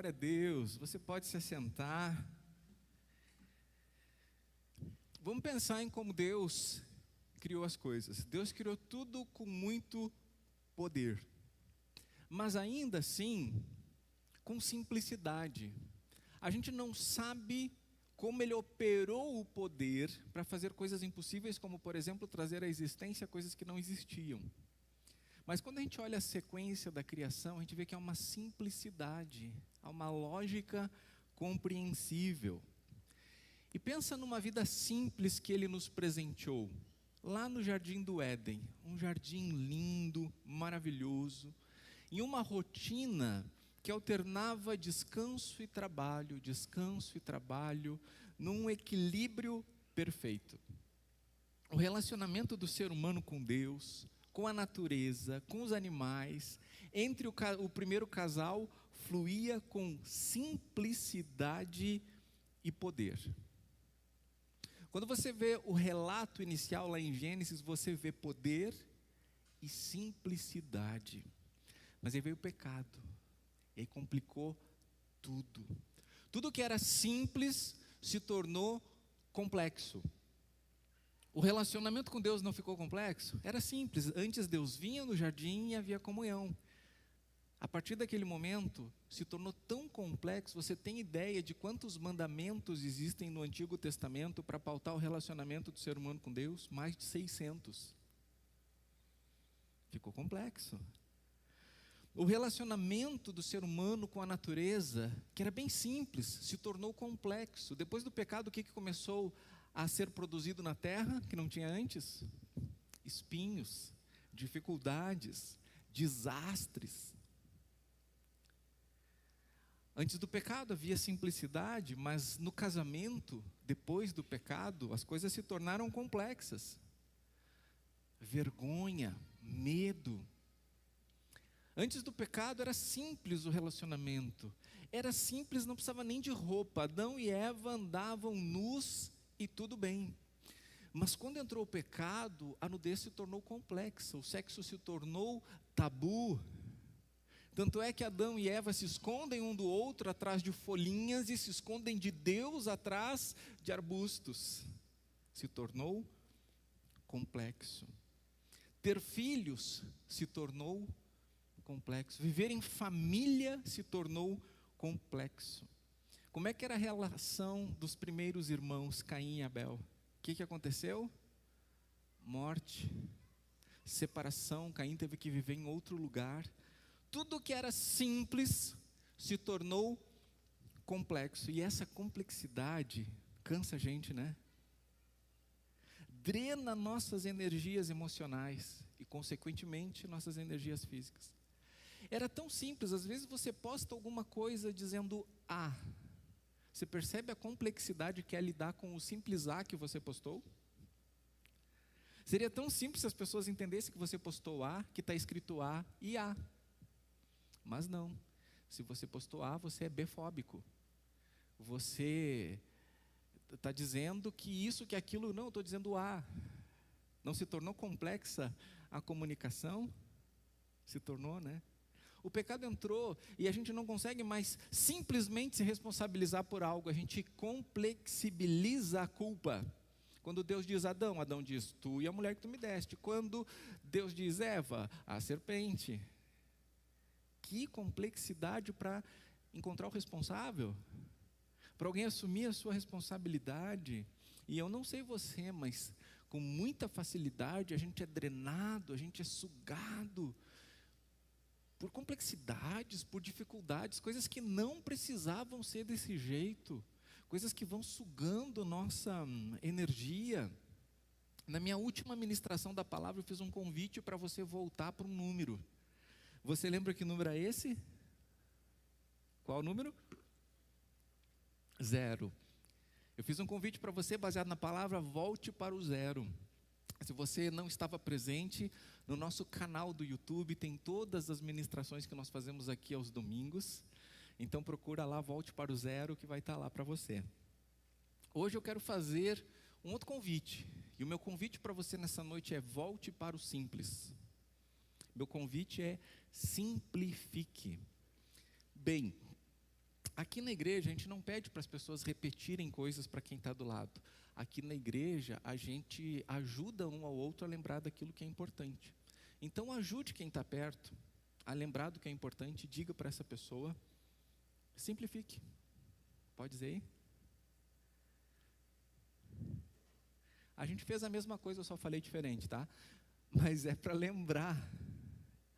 Glória a Deus. Você pode se assentar. Vamos pensar em como Deus criou as coisas. Deus criou tudo com muito poder, mas ainda assim, com simplicidade. A gente não sabe como Ele operou o poder para fazer coisas impossíveis, como, por exemplo, trazer à existência coisas que não existiam. Mas quando a gente olha a sequência da criação, a gente vê que há uma simplicidade, há uma lógica compreensível. E pensa numa vida simples que Ele nos presenteou, lá no Jardim do Éden, um jardim lindo, maravilhoso, em uma rotina que alternava descanso e trabalho, num equilíbrio perfeito. O relacionamento do ser humano com Deus, com a natureza, com os animais, entre o primeiro casal, fluía com simplicidade e poder. Quando você vê o relato inicial lá em Gênesis, você vê poder e simplicidade. Mas aí veio o pecado, e aí complicou tudo. Tudo que era simples se tornou complexo. O relacionamento com Deus não ficou complexo? Era simples. Antes Deus vinha no jardim e havia comunhão. A partir daquele momento, se tornou tão complexo. Você tem ideia de quantos mandamentos existem no Antigo Testamento para pautar o relacionamento do ser humano com Deus? Mais de 600. Ficou complexo. O relacionamento do ser humano com a natureza, que era bem simples, se tornou complexo. Depois do pecado, o que começou a ser produzido na terra, que não tinha antes? Espinhos, dificuldades, desastres. Antes do pecado havia simplicidade, mas no casamento, depois do pecado, as coisas se tornaram complexas. Vergonha, medo. Antes do pecado era simples o relacionamento. Era simples, não precisava nem de roupa. Adão e Eva andavam nus e tudo bem. Mas quando entrou o pecado, a nudez se tornou complexa. O sexo se tornou tabu. Tanto é que Adão e Eva se escondem um do outro atrás de folhinhas e se escondem de Deus atrás de arbustos. Se tornou complexo. Ter filhos se tornou complexo. Viver em família se tornou complexo. Como é que era a relação dos primeiros irmãos, Caim e Abel? O que aconteceu? Morte, separação. Caim teve que viver em outro lugar. Tudo que era simples se tornou complexo. E essa complexidade cansa a gente, né? Drena nossas energias emocionais e, consequentemente, nossas energias físicas. Era tão simples, às vezes você posta alguma coisa dizendo A. Você percebe a complexidade que é lidar com o simples A que você postou? Seria tão simples se as pessoas entendessem que você postou A, que está escrito A e A. Mas não. Se você postou A, você é B-fóbico. Você está dizendo que isso, que aquilo, não, estou dizendo A. Não se tornou complexa a comunicação? Se tornou, né? O pecado entrou e a gente não consegue mais simplesmente se responsabilizar por algo. A gente complexibiliza a culpa. Quando Deus diz Adão, Adão diz tu e a mulher que tu me deste. Quando Deus diz Eva, a serpente. Que complexidade para encontrar o responsável. Para alguém assumir a sua responsabilidade. E eu não sei você, mas com muita facilidade a gente é drenado, a gente é sugado por complexidades, por dificuldades, coisas que não precisavam ser desse jeito, coisas que vão sugando nossa energia. Na minha última ministração da palavra, eu fiz um convite para você voltar para um número. Você lembra que número é esse? Qual o número? 0. Eu fiz um convite para você baseado na palavra, volte para o 0. Se você não estava presente, no nosso canal do YouTube tem todas as ministrações que nós fazemos aqui aos domingos. Então procura lá, volte para o 0, que vai estar lá para você. Hoje eu quero fazer um outro convite. E o meu convite para você nessa noite é volte para o simples. Meu convite é simplifique. Bem, Aqui na igreja, a gente não pede para as pessoas repetirem coisas para quem está do lado. Aqui na igreja, a gente ajuda um ao outro a lembrar daquilo que é importante. Então, ajude quem está perto a lembrar do que é importante, diga para essa pessoa, simplifique. Pode dizer aí? A gente fez a mesma coisa, eu só falei diferente, tá? Mas é para lembrar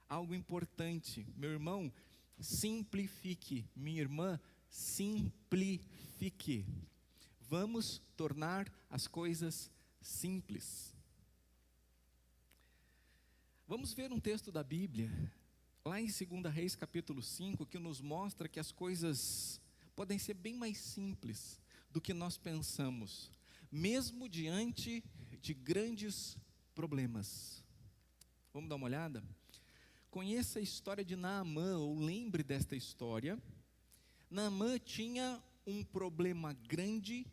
algo importante. Meu irmão, simplifique. Minha irmã, simplifique. Vamos tornar as coisas simples. Vamos ver um texto da Bíblia, lá em 2 Reis capítulo 5, que nos mostra que as coisas podem ser bem mais simples do que nós pensamos, mesmo diante de grandes problemas. Vamos dar uma olhada? Conheça a história de Naamã, ou lembre desta história. Naamã tinha um problema grande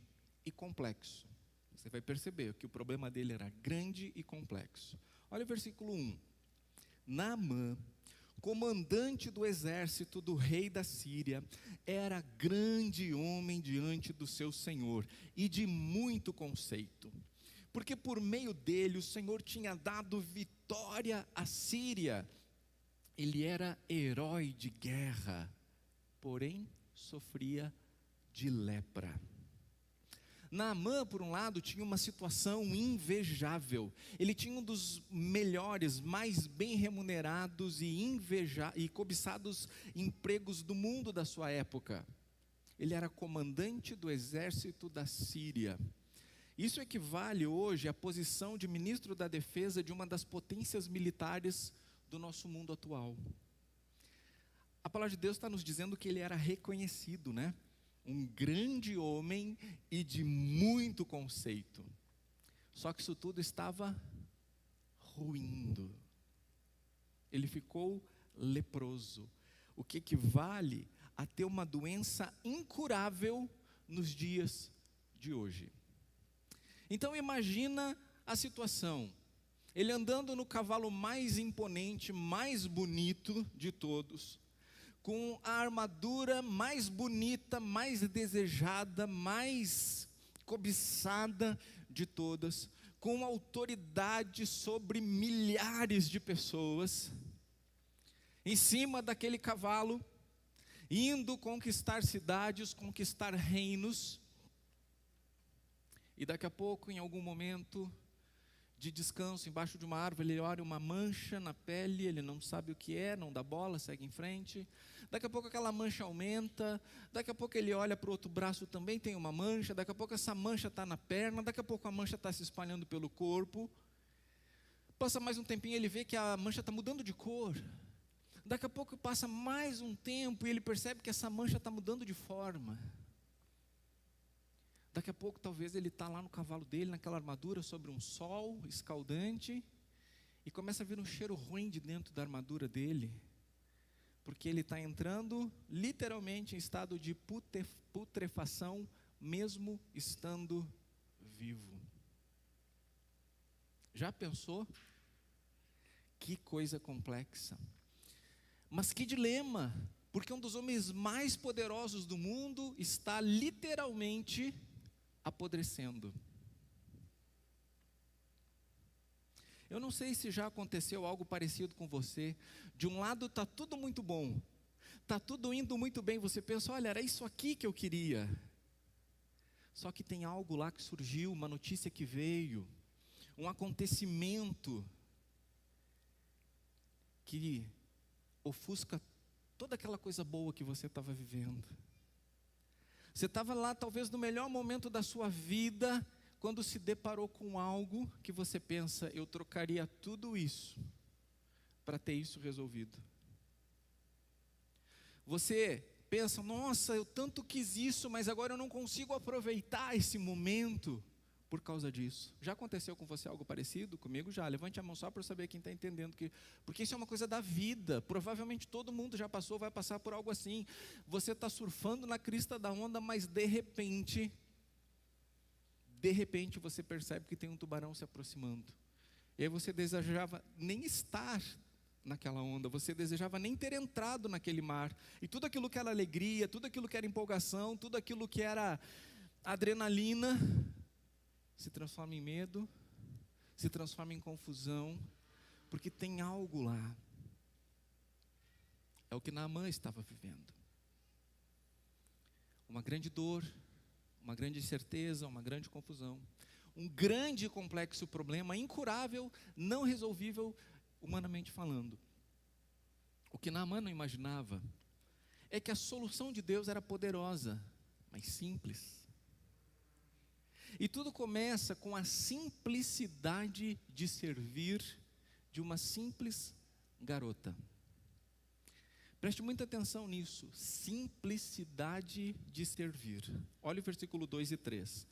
e complexo. Você vai perceber que o problema dele era grande e complexo. Olha o versículo 1. Naamã, comandante do exército do rei da Síria, era grande homem diante do seu senhor e de muito conceito, porque por meio dele o Senhor tinha dado vitória à Síria. Ele era herói de guerra, porém sofria de lepra. Naamã, por um lado, tinha uma situação invejável. Ele tinha um dos melhores, mais bem remunerados e cobiçados empregos do mundo da sua época. Ele era comandante do exército da Síria. Isso equivale hoje à posição de ministro da defesa de uma das potências militares do nosso mundo atual. A palavra de Deus está nos dizendo que ele era reconhecido, né? Um grande homem e de muito conceito. Só que isso tudo estava ruindo. Ele ficou leproso, o que equivale a ter uma doença incurável nos dias de hoje. Então imagina a situação. Ele andando no cavalo mais imponente, mais bonito de todos, com a armadura mais bonita, mais desejada, mais cobiçada de todas, com autoridade sobre milhares de pessoas, em cima daquele cavalo, indo conquistar cidades, conquistar reinos, e daqui a pouco, em algum momento de descanso, embaixo de uma árvore, ele olha uma mancha na pele, ele não sabe o que é, não dá bola, segue em frente. Daqui a pouco aquela mancha aumenta, daqui a pouco ele olha para o outro braço, também tem uma mancha, daqui a pouco essa mancha está na perna, daqui a pouco a mancha está se espalhando pelo corpo. Passa mais um tempinho, ele vê que a mancha está mudando de cor. Daqui a pouco passa mais um tempo e ele percebe que essa mancha está mudando de forma. Daqui a pouco talvez ele está lá no cavalo dele, naquela armadura, sobre um sol escaldante, e começa a vir um cheiro ruim de dentro da armadura dele, porque ele está entrando literalmente em estado de putrefação, mesmo estando vivo. Já pensou? Que coisa complexa. Mas que dilema, porque um dos homens mais poderosos do mundo está literalmente apodrecendo. Eu não sei se já aconteceu algo parecido com você. De um lado está tudo muito bom, está tudo indo muito bem, você pensa, olha, era isso aqui que eu queria. Só que tem algo lá que surgiu, uma notícia que veio, um acontecimento que ofusca toda aquela coisa boa que você estava vivendo. Você estava lá talvez no melhor momento da sua vida, quando se deparou com algo que você pensa, eu trocaria tudo isso para ter isso resolvido. Você pensa, nossa, eu tanto quis isso, mas agora eu não consigo aproveitar esse momento por causa disso. Já aconteceu com você algo parecido? Comigo já. Levante a mão só para eu saber quem está entendendo. Porque isso é uma coisa da vida. Provavelmente todo mundo já passou, vai passar por algo assim. Você está surfando na crista da onda, mas de repente você percebe que tem um tubarão se aproximando. E aí você desejava nem estar naquela onda, você desejava nem ter entrado naquele mar, e tudo aquilo que era alegria, tudo aquilo que era empolgação, tudo aquilo que era adrenalina, se transforma em medo, se transforma em confusão, porque tem algo lá. É o que Naamã estava vivendo. Uma grande dor, uma grande incerteza, uma grande confusão. Um grande e complexo problema, incurável, não resolvível, humanamente falando. O que Naamã não imaginava é que a solução de Deus era poderosa, mas simples. E tudo começa com a simplicidade de servir de uma simples garota. Preste muita atenção nisso, simplicidade de servir. Olha o versículo 2 e 3.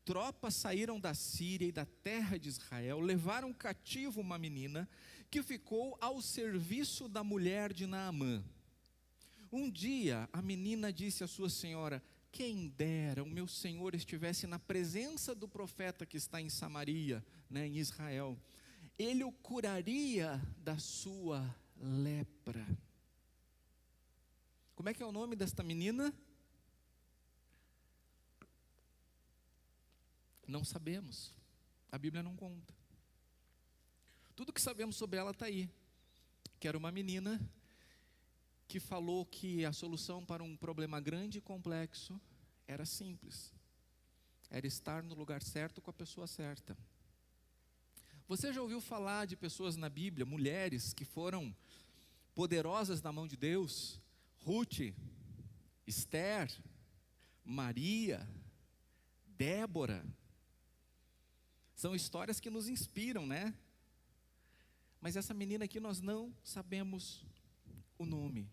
Tropas saíram da Síria e da terra de Israel, levaram cativo uma menina que ficou ao serviço da mulher de Naamã. Um dia a menina disse à sua senhora: quem dera o meu senhor estivesse na presença do profeta que está em Samaria, em Israel. Ele o curaria da sua lepra. Como é que é o nome desta menina? Não sabemos. A Bíblia não conta. Tudo que sabemos sobre ela está aí. Que era uma menina que falou que a solução para um problema grande e complexo era simples. Era estar no lugar certo com a pessoa certa. Você já ouviu falar de pessoas na Bíblia, mulheres que foram poderosas na mão de Deus? Ruth, Esther, Maria, Débora. São histórias que nos inspiram, né? Mas essa menina aqui nós não sabemos o nome.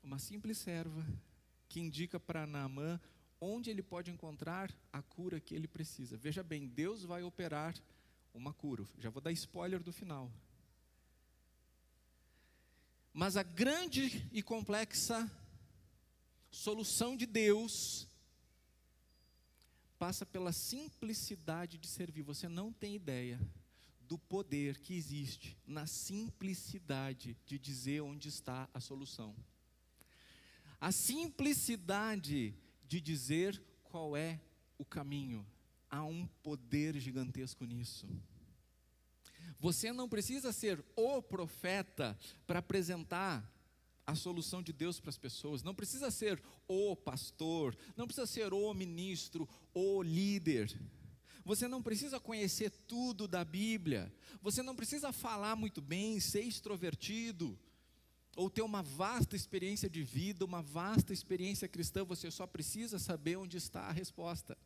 Uma simples serva que indica para Naamã onde ele pode encontrar a cura que ele precisa. Veja bem, Deus vai operar uma cura. Já vou dar spoiler do final. Mas a grande e complexa solução de Deus passa pela simplicidade de servir. Você não tem ideia do poder que existe na simplicidade de dizer onde está a solução. A simplicidade de dizer qual é o caminho. Há um poder gigantesco nisso. Você não precisa ser o profeta para apresentar a solução de Deus para as pessoas. Não precisa ser o pastor, não precisa ser o ministro, o líder. Você não precisa conhecer tudo da Bíblia. Você não precisa falar muito bem, ser extrovertido, ou ter uma vasta experiência de vida, uma vasta experiência cristã. Você só precisa saber onde está a resposta.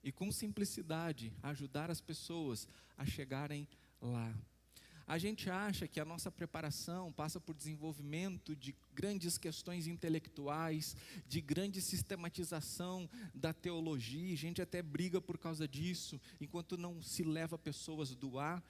E com simplicidade, ajudar as pessoas a chegarem lá. A gente acha que a nossa preparação passa por desenvolvimento de grandes questões intelectuais, de grande sistematização da teologia. A gente até briga por causa disso, enquanto não se leva pessoas do A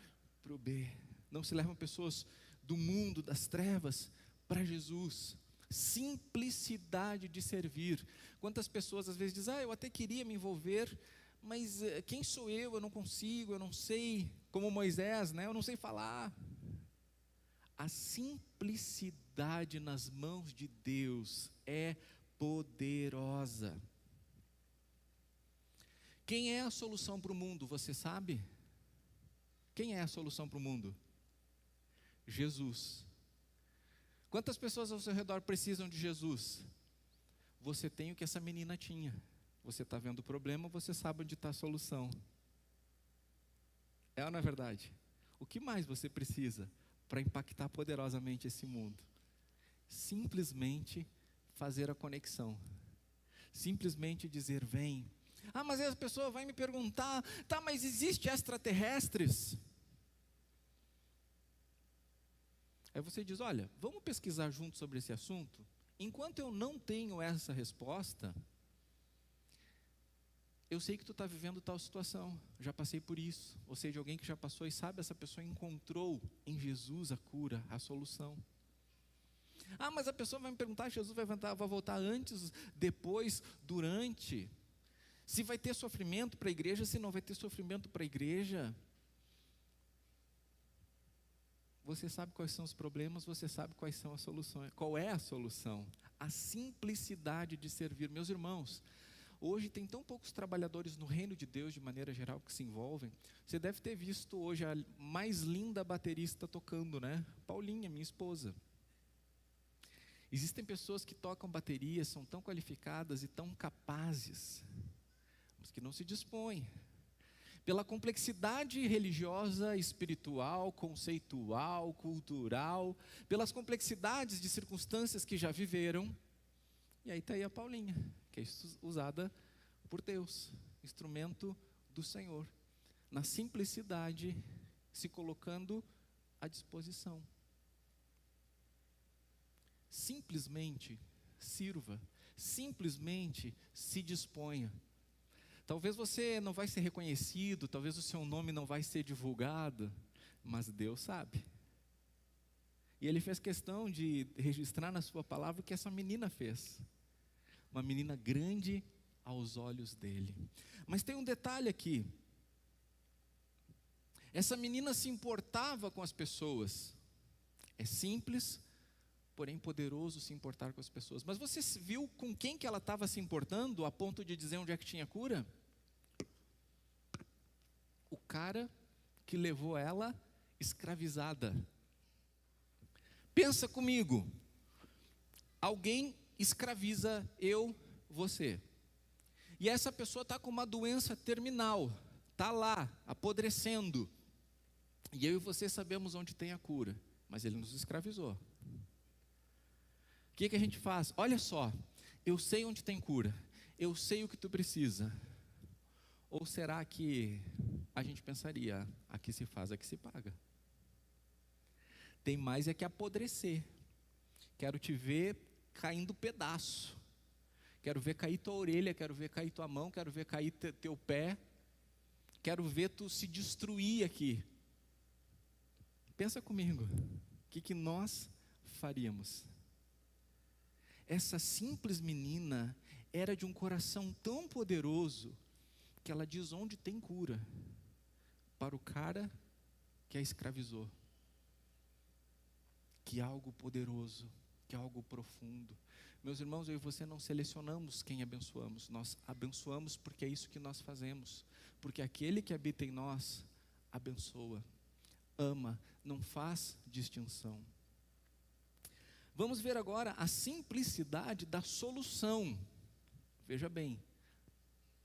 para o B. Não se levam pessoas do mundo, das trevas, para Jesus. Simplicidade de servir. Quantas pessoas às vezes dizem: eu até queria me envolver, mas quem sou eu? Eu não consigo, eu não sei. Como Moisés, eu não sei falar. A simplicidade nas mãos de Deus é poderosa. Quem é a solução para o mundo, você sabe? Quem é a solução para o mundo? Jesus. Quantas pessoas ao seu redor precisam de Jesus? Você tem o que essa menina tinha. Você está vendo o problema, você sabe onde está a solução. É ou não é verdade? O que mais você precisa para impactar poderosamente esse mundo? Simplesmente fazer a conexão. Simplesmente dizer: vem. Mas aí a pessoa vai me perguntar: tá, mas existe extraterrestres? Aí você diz: olha, vamos pesquisar junto sobre esse assunto? Enquanto eu não tenho essa resposta, eu sei que tu está vivendo tal situação, já passei por isso. Ou seja, alguém que já passou e sabe, essa pessoa encontrou em Jesus a cura, a solução. Mas a pessoa vai me perguntar: Jesus vai voltar antes, depois, durante? Se vai ter sofrimento para a igreja, se não vai ter sofrimento para a igreja? você sabe quais são os problemas, você sabe quais são as soluções. Qual é a solução? A simplicidade de servir. Meus irmãos, hoje tem tão poucos trabalhadores no reino de Deus, de maneira geral, que se envolvem. Você deve ter visto hoje a mais linda baterista tocando, né? Paulinha, minha esposa. Existem pessoas que tocam bateria, são tão qualificadas e tão capazes, mas que não se dispõem. Pela complexidade religiosa, espiritual, conceitual, cultural, pelas complexidades de circunstâncias que já viveram. E aí está aí a Paulinha, que é usada por Deus, instrumento do Senhor, na simplicidade, se colocando à disposição. Simplesmente sirva, simplesmente se disponha. Talvez você não vai ser reconhecido, talvez o seu nome não vai ser divulgado, mas Deus sabe. E Ele fez questão de registrar na sua palavra o que essa menina fez. Uma menina grande aos olhos dele. Mas tem um detalhe aqui. Essa menina se importava com as pessoas. É simples, porém poderoso se importar com as pessoas. Mas você viu com quem que ela estava se importando, a ponto de dizer onde é que tinha cura? O cara que levou ela escravizada. Pensa comigo. Alguém escraviza eu, você. E essa pessoa está com uma doença terminal. Está lá, apodrecendo. E eu e você sabemos onde tem a cura. Mas ele nos escravizou. O que a gente faz? Olha só, eu sei onde tem cura. Eu sei o que tu precisa. Ou será que a gente pensaria, aqui se faz, aqui se paga? Tem mais é que apodrecer. Quero te ver caindo pedaço. Quero ver cair tua orelha, quero ver cair tua mão, quero ver cair teu pé. Quero ver tu se destruir aqui. Pensa comigo, o que nós faríamos? Essa simples menina era de um coração tão poderoso que ela diz onde tem cura para o cara que a escravizou. Que algo poderoso, que algo profundo. Meus irmãos, eu e você não selecionamos quem abençoamos, nós abençoamos porque é isso que nós fazemos, porque aquele que habita em nós abençoa, ama, não faz distinção. Vamos ver agora a simplicidade da solução. Veja bem,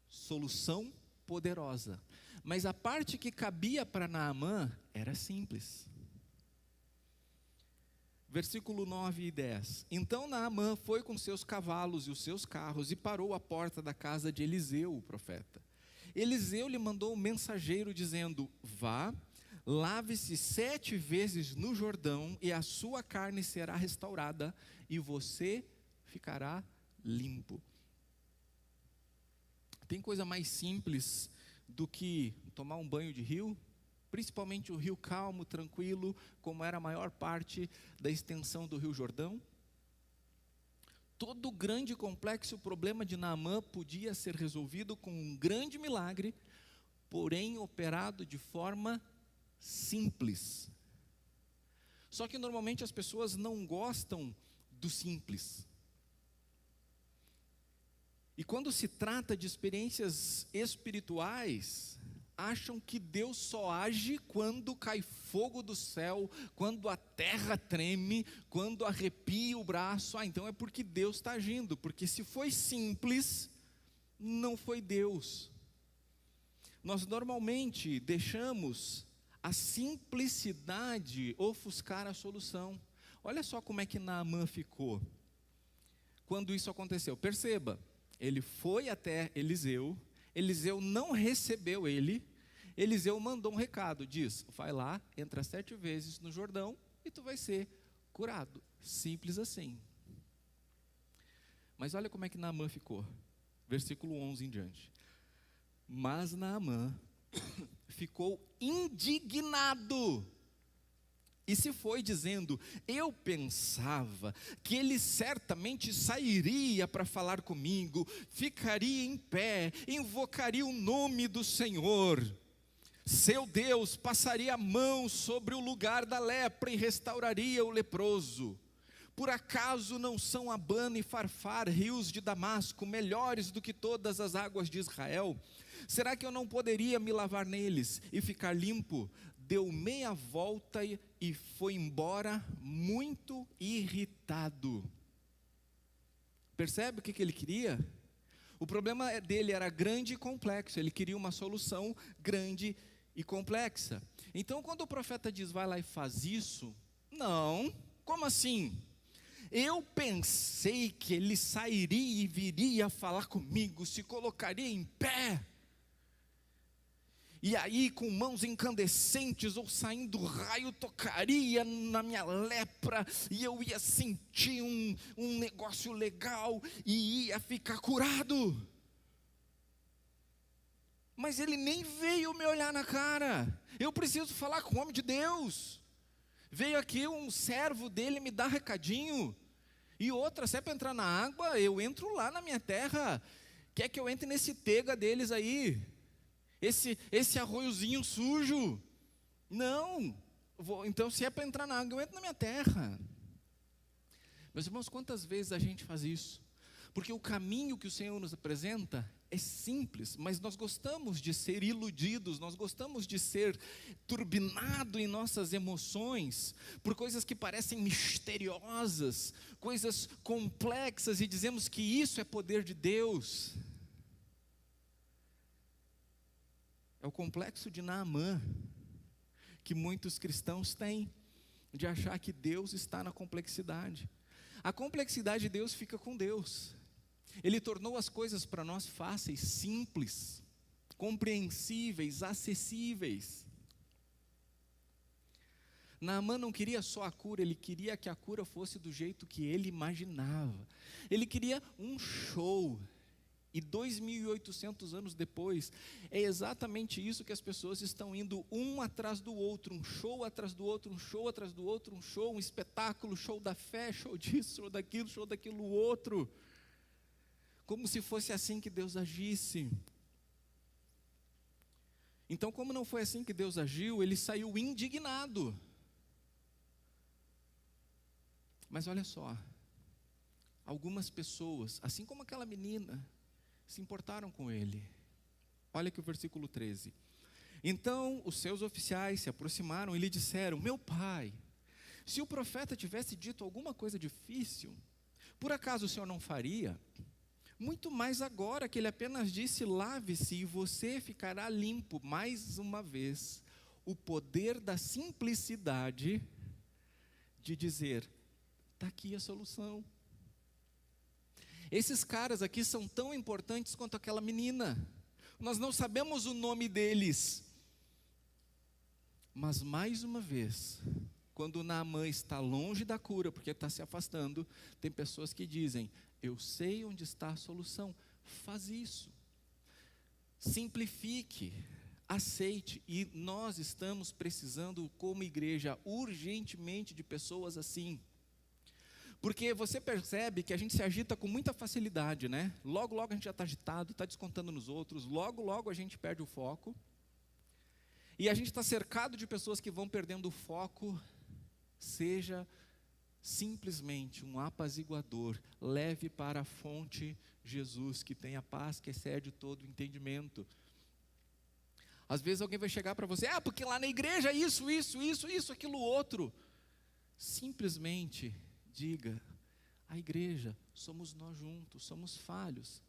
solução poderosa. Mas a parte que cabia para Naamã era simples. Versículo 9 e 10. Então Naamã foi com seus cavalos e os seus carros e parou à porta da casa de Eliseu, o profeta. Eliseu lhe mandou um mensageiro dizendo: vá, lave-se 7 vezes no Jordão e a sua carne será restaurada e você ficará limpo. Tem coisa mais simples do que tomar um banho de rio? Principalmente o rio calmo, tranquilo, como era a maior parte da extensão do rio Jordão? Todo o grande e complexo problema de Naamã podia ser resolvido com um grande milagre, porém operado de forma simples. Só que normalmente as pessoas não gostam do simples. E quando se trata de experiências espirituais, acham que Deus só age quando cai fogo do céu, quando a terra treme, quando arrepia o braço. Então é porque Deus está agindo, porque se foi simples, não foi Deus. Nós normalmente deixamos a simplicidade ofuscar a solução. Olha só como é que Naamã ficou quando isso aconteceu. Perceba, ele foi até Eliseu, Eliseu não recebeu ele, Eliseu mandou um recado, diz: vai lá, entra 7 vezes no Jordão e tu vai ser curado. Simples assim. Mas olha como é que Naamã ficou, versículo 11 em diante. Mas Naamã ficou indignado e se foi dizendo: eu pensava que ele certamente sairia para falar comigo, ficaria em pé, invocaria o nome do Senhor. Seu Deus passaria a mão sobre o lugar da lepra e restauraria o leproso. Por acaso não são Abana e Farfar, rios de Damasco, melhores do que todas as águas de Israel? Será que eu não poderia me lavar neles e ficar limpo? Deu meia volta e foi embora muito irritado. Percebe o que ele queria? O problema dele era grande e complexo, ele queria uma solução grande e complexa. Então quando o profeta diz, vai lá e faz isso, não, como assim? Eu pensei que ele sairia e viria falar comigo, se colocaria em pé, e aí com mãos incandescentes ou saindo raio, tocaria na minha lepra, e eu ia sentir um negócio legal, e ia ficar curado. Mas ele nem veio me olhar na cara. Eu preciso falar com o homem de Deus. Veio aqui um servo dele me dar recadinho. E outra, se é para entrar na água, eu entro lá na minha terra. Quer que eu entre nesse tega deles aí? Esse arroiozinho sujo? Não. Então, se é para entrar na água, eu entro na minha terra. Meus irmãos, quantas vezes a gente faz isso? Porque o caminho que o Senhor nos apresenta é simples, mas nós gostamos de ser iludidos, nós gostamos de ser turbinados em nossas emoções, por coisas que parecem misteriosas, coisas complexas, e dizemos que isso é poder de Deus. É o complexo de Naamã, que muitos cristãos têm, de achar que Deus está na complexidade. A complexidade de Deus fica com Deus. Ele tornou as coisas para nós fáceis, simples, compreensíveis, acessíveis. Naamã não queria só a cura, ele queria que a cura fosse do jeito que ele imaginava. Ele queria um show. E 2.800 anos depois, é exatamente isso que as pessoas estão indo um atrás do outro, um show atrás do outro, um show atrás do outro, um show, um espetáculo, show da fé, show disso, show daquilo outro. Como se fosse assim que Deus agisse. Então, como não foi assim que Deus agiu, ele saiu indignado. Mas olha só, algumas pessoas, assim como aquela menina, se importaram com ele. Olha aqui o versículo 13. Então os seus oficiais se aproximaram e lhe disseram, meu pai, se o profeta tivesse dito alguma coisa difícil, por acaso o senhor não faria? Muito mais agora que ele apenas disse, lave-se e você ficará limpo. Mais uma vez, o poder da simplicidade de dizer, está aqui a solução. Esses caras aqui são tão importantes quanto aquela menina. Nós não sabemos o nome deles. Mas mais uma vez, quando Naamã está longe da cura, porque está se afastando, tem pessoas que dizem, eu sei onde está a solução, faz isso. Simplifique, aceite, e nós estamos precisando como igreja urgentemente de pessoas assim. Porque você percebe que a gente se agita com muita facilidade, né? Logo, logo a gente já está agitado, está descontando nos outros, logo, logo a gente perde o foco. E a gente está cercado de pessoas que vão perdendo o foco. Seja simplesmente um apaziguador, leve para a fonte Jesus, que tem a paz que excede todo o entendimento. Às vezes alguém vai chegar para você, porque lá na igreja isso, aquilo outro. Simplesmente diga, a igreja, somos nós juntos, somos falhos.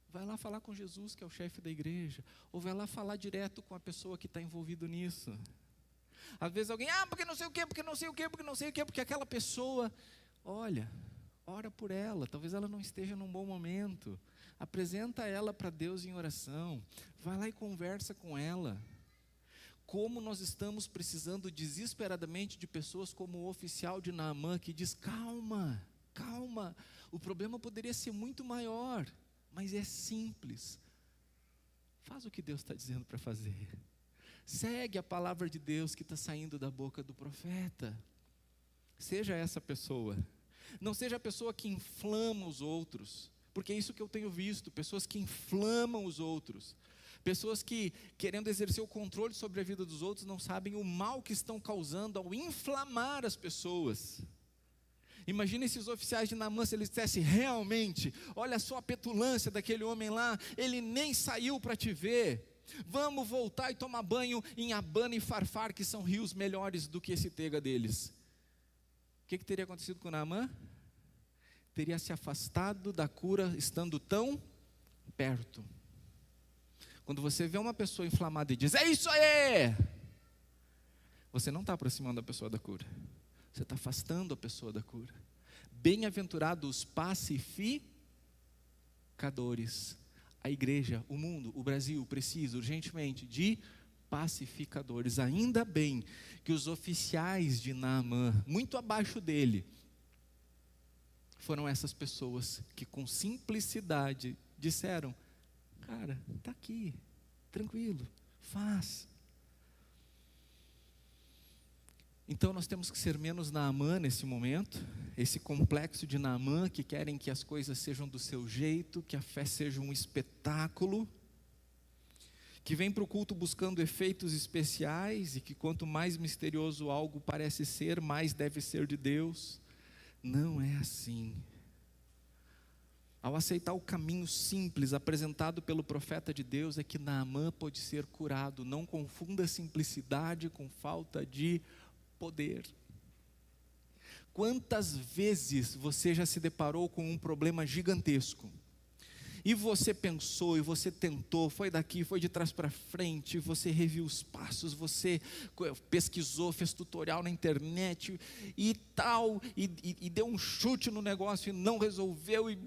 Vai lá falar com Jesus, que é o chefe da igreja, ou vai lá falar direto com a pessoa que está envolvido nisso. Às vezes alguém, porque não sei o quê, porque aquela pessoa, olha, ora por ela, talvez ela não esteja num bom momento, apresenta ela para Deus em oração, vai lá e conversa com ela. Como nós estamos precisando desesperadamente de pessoas como o oficial de Naamã, que diz, calma, o problema poderia ser muito maior, mas é simples, faz o que Deus está dizendo para fazer. Segue a palavra de Deus que está saindo da boca do profeta. Seja essa pessoa. Não seja a pessoa que inflama os outros. Porque é isso que eu tenho visto. Pessoas que inflamam os outros. Pessoas que, querendo exercer o controle sobre a vida dos outros, não sabem o mal que estão causando ao inflamar as pessoas. Imagina esses oficiais de Naamã, se eles dissessem: realmente, olha só a petulância daquele homem lá, ele nem saiu para te ver. Vamos voltar e tomar banho em Abana e Farfar, que são rios melhores do que esse Tega deles. O que teria acontecido com Naamã? Teria se afastado da cura estando tão perto. Quando você vê uma pessoa inflamada e diz: é isso aí! Você não está aproximando a pessoa da cura. Você está afastando a pessoa da cura. Bem-aventurados os pacificadores. A igreja, o mundo, o Brasil precisa urgentemente de pacificadores. Ainda bem que os oficiais de Naamã, muito abaixo dele, foram essas pessoas que com simplicidade disseram: cara, está aqui, tranquilo, faz. Então nós temos que ser menos Naamã nesse momento, esse complexo de Naamã que querem que as coisas sejam do seu jeito, que a fé seja um espetáculo, que vem para o culto buscando efeitos especiais e que quanto mais misterioso algo parece ser, mais deve ser de Deus. Não é assim. Ao aceitar o caminho simples apresentado pelo profeta de Deus, é que Naamã pode ser curado. Não confunda simplicidade com falta de poder. Quantas vezes você já se deparou com um problema gigantesco? E você pensou, e você tentou, foi daqui, foi de trás para frente, você reviu os passos, você pesquisou, fez tutorial na internet e tal, e deu um chute no negócio e não resolveu, e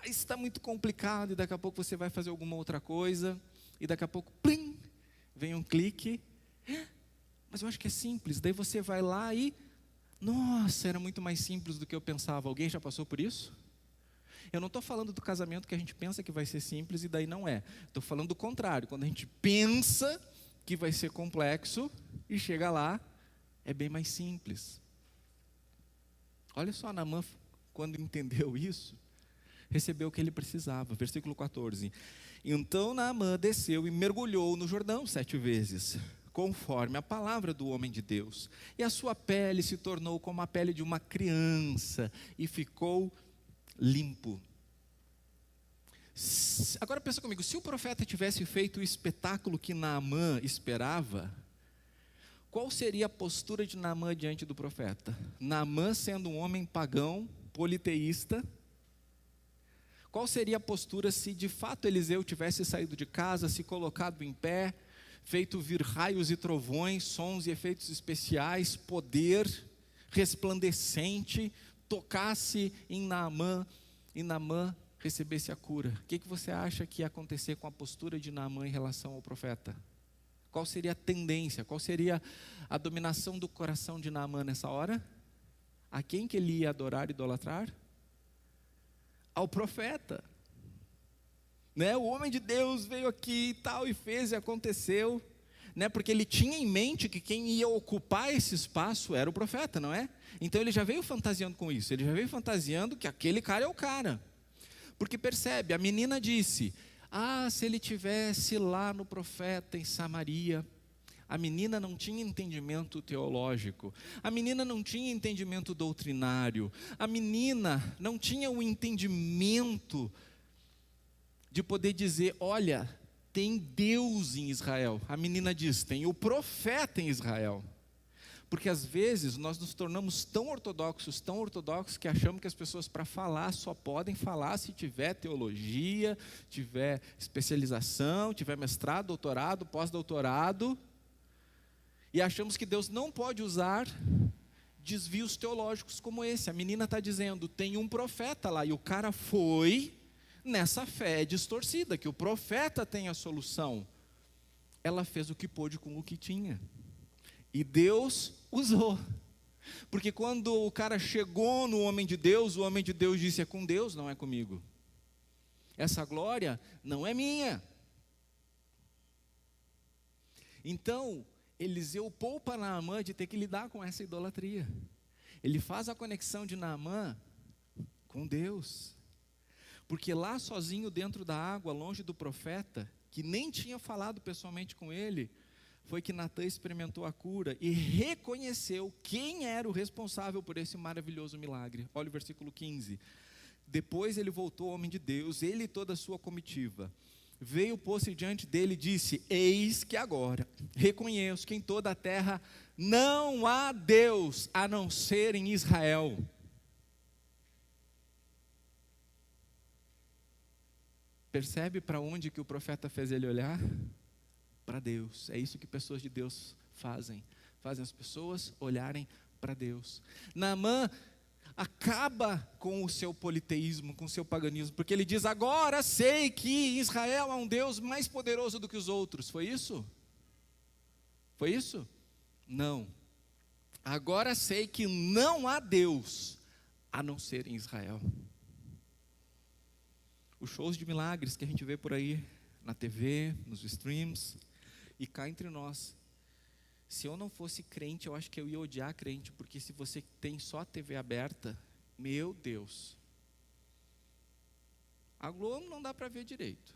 está muito complicado, e daqui a pouco você vai fazer alguma outra coisa, e daqui a pouco, plim, vem um clique, mas eu acho que é simples. Daí você vai lá e, nossa, era muito mais simples do que eu pensava. Alguém já passou por isso? Eu não estou falando do casamento que a gente pensa que vai ser simples e daí não é. Estou falando do contrário, quando a gente pensa que vai ser complexo e chega lá, é bem mais simples. Olha só, Naamã, quando entendeu isso, recebeu o que ele precisava. Versículo 14. Então Naamã desceu e mergulhou no Jordão 7 vezes, conforme a palavra do homem de Deus. E a sua pele se tornou como a pele de uma criança e ficou limpo. Agora pensa comigo, se o profeta tivesse feito o espetáculo que Naamã esperava, qual seria a postura de Naamã diante do profeta? Naamã sendo um homem pagão, politeísta, qual seria a postura se de fato Eliseu tivesse saído de casa, se colocado em pé, feito vir raios e trovões, sons e efeitos especiais, poder resplandecente, tocasse em Naamã e Naamã recebesse a cura? O que você acha que ia acontecer com a postura de Naamã em relação ao profeta? Qual seria a tendência? Qual seria a dominação do coração de Naamã nessa hora? A quem que ele ia adorar e idolatrar? Ao profeta. Né? O homem de Deus veio aqui e tal, e fez e aconteceu, né? Porque ele tinha em mente que quem ia ocupar esse espaço era o profeta, não é? Então ele já veio fantasiando com isso, ele já veio fantasiando que aquele cara é o cara. Porque percebe, a menina disse: se ele tivesse lá no profeta em Samaria. A menina não tinha entendimento teológico, a menina não tinha entendimento doutrinário, a menina não tinha o entendimento de poder dizer: olha, tem Deus em Israel. A menina diz: tem o profeta em Israel. Porque às vezes nós nos tornamos tão ortodoxos, que achamos que as pessoas para falar só podem falar se tiver teologia, tiver especialização, tiver mestrado, doutorado, pós-doutorado. E achamos que Deus não pode usar desvios teológicos como esse. A menina está dizendo: tem um profeta lá, e o cara foi nessa fé distorcida, que o profeta tem a solução. Ela fez o que pôde com o que tinha, e Deus usou. Porque quando o cara chegou no homem de Deus, o homem de Deus disse: é com Deus, não é comigo. Essa glória não é minha. Então Eliseu poupa Naamã de ter que lidar com essa idolatria. Ele faz a conexão de Naamã com Deus. Porque lá sozinho dentro da água, longe do profeta, que nem tinha falado pessoalmente com ele, foi que Natã experimentou a cura e reconheceu quem era o responsável por esse maravilhoso milagre. Olha o versículo 15. Depois ele voltou ao homem de Deus, ele e toda a sua comitiva. Veio, pôs-se diante dele e disse: eis que agora reconheço que em toda a terra não há Deus a não ser em Israel. Percebe para onde que o profeta fez ele olhar? Para Deus. É isso que pessoas de Deus fazem. Fazem as pessoas olharem para Deus. Naamã acaba com o seu politeísmo, com o seu paganismo, porque ele diz: agora sei que Israel é um Deus mais poderoso do que os outros. Foi isso? Foi isso? Não. Agora sei que não há Deus a não ser em Israel. Os shows de milagres que a gente vê por aí, na TV, nos streams, e cá entre nós. Se eu não fosse crente, eu acho que eu ia odiar crente, porque se você tem só a TV aberta, meu Deus. A Globo não dá para ver direito.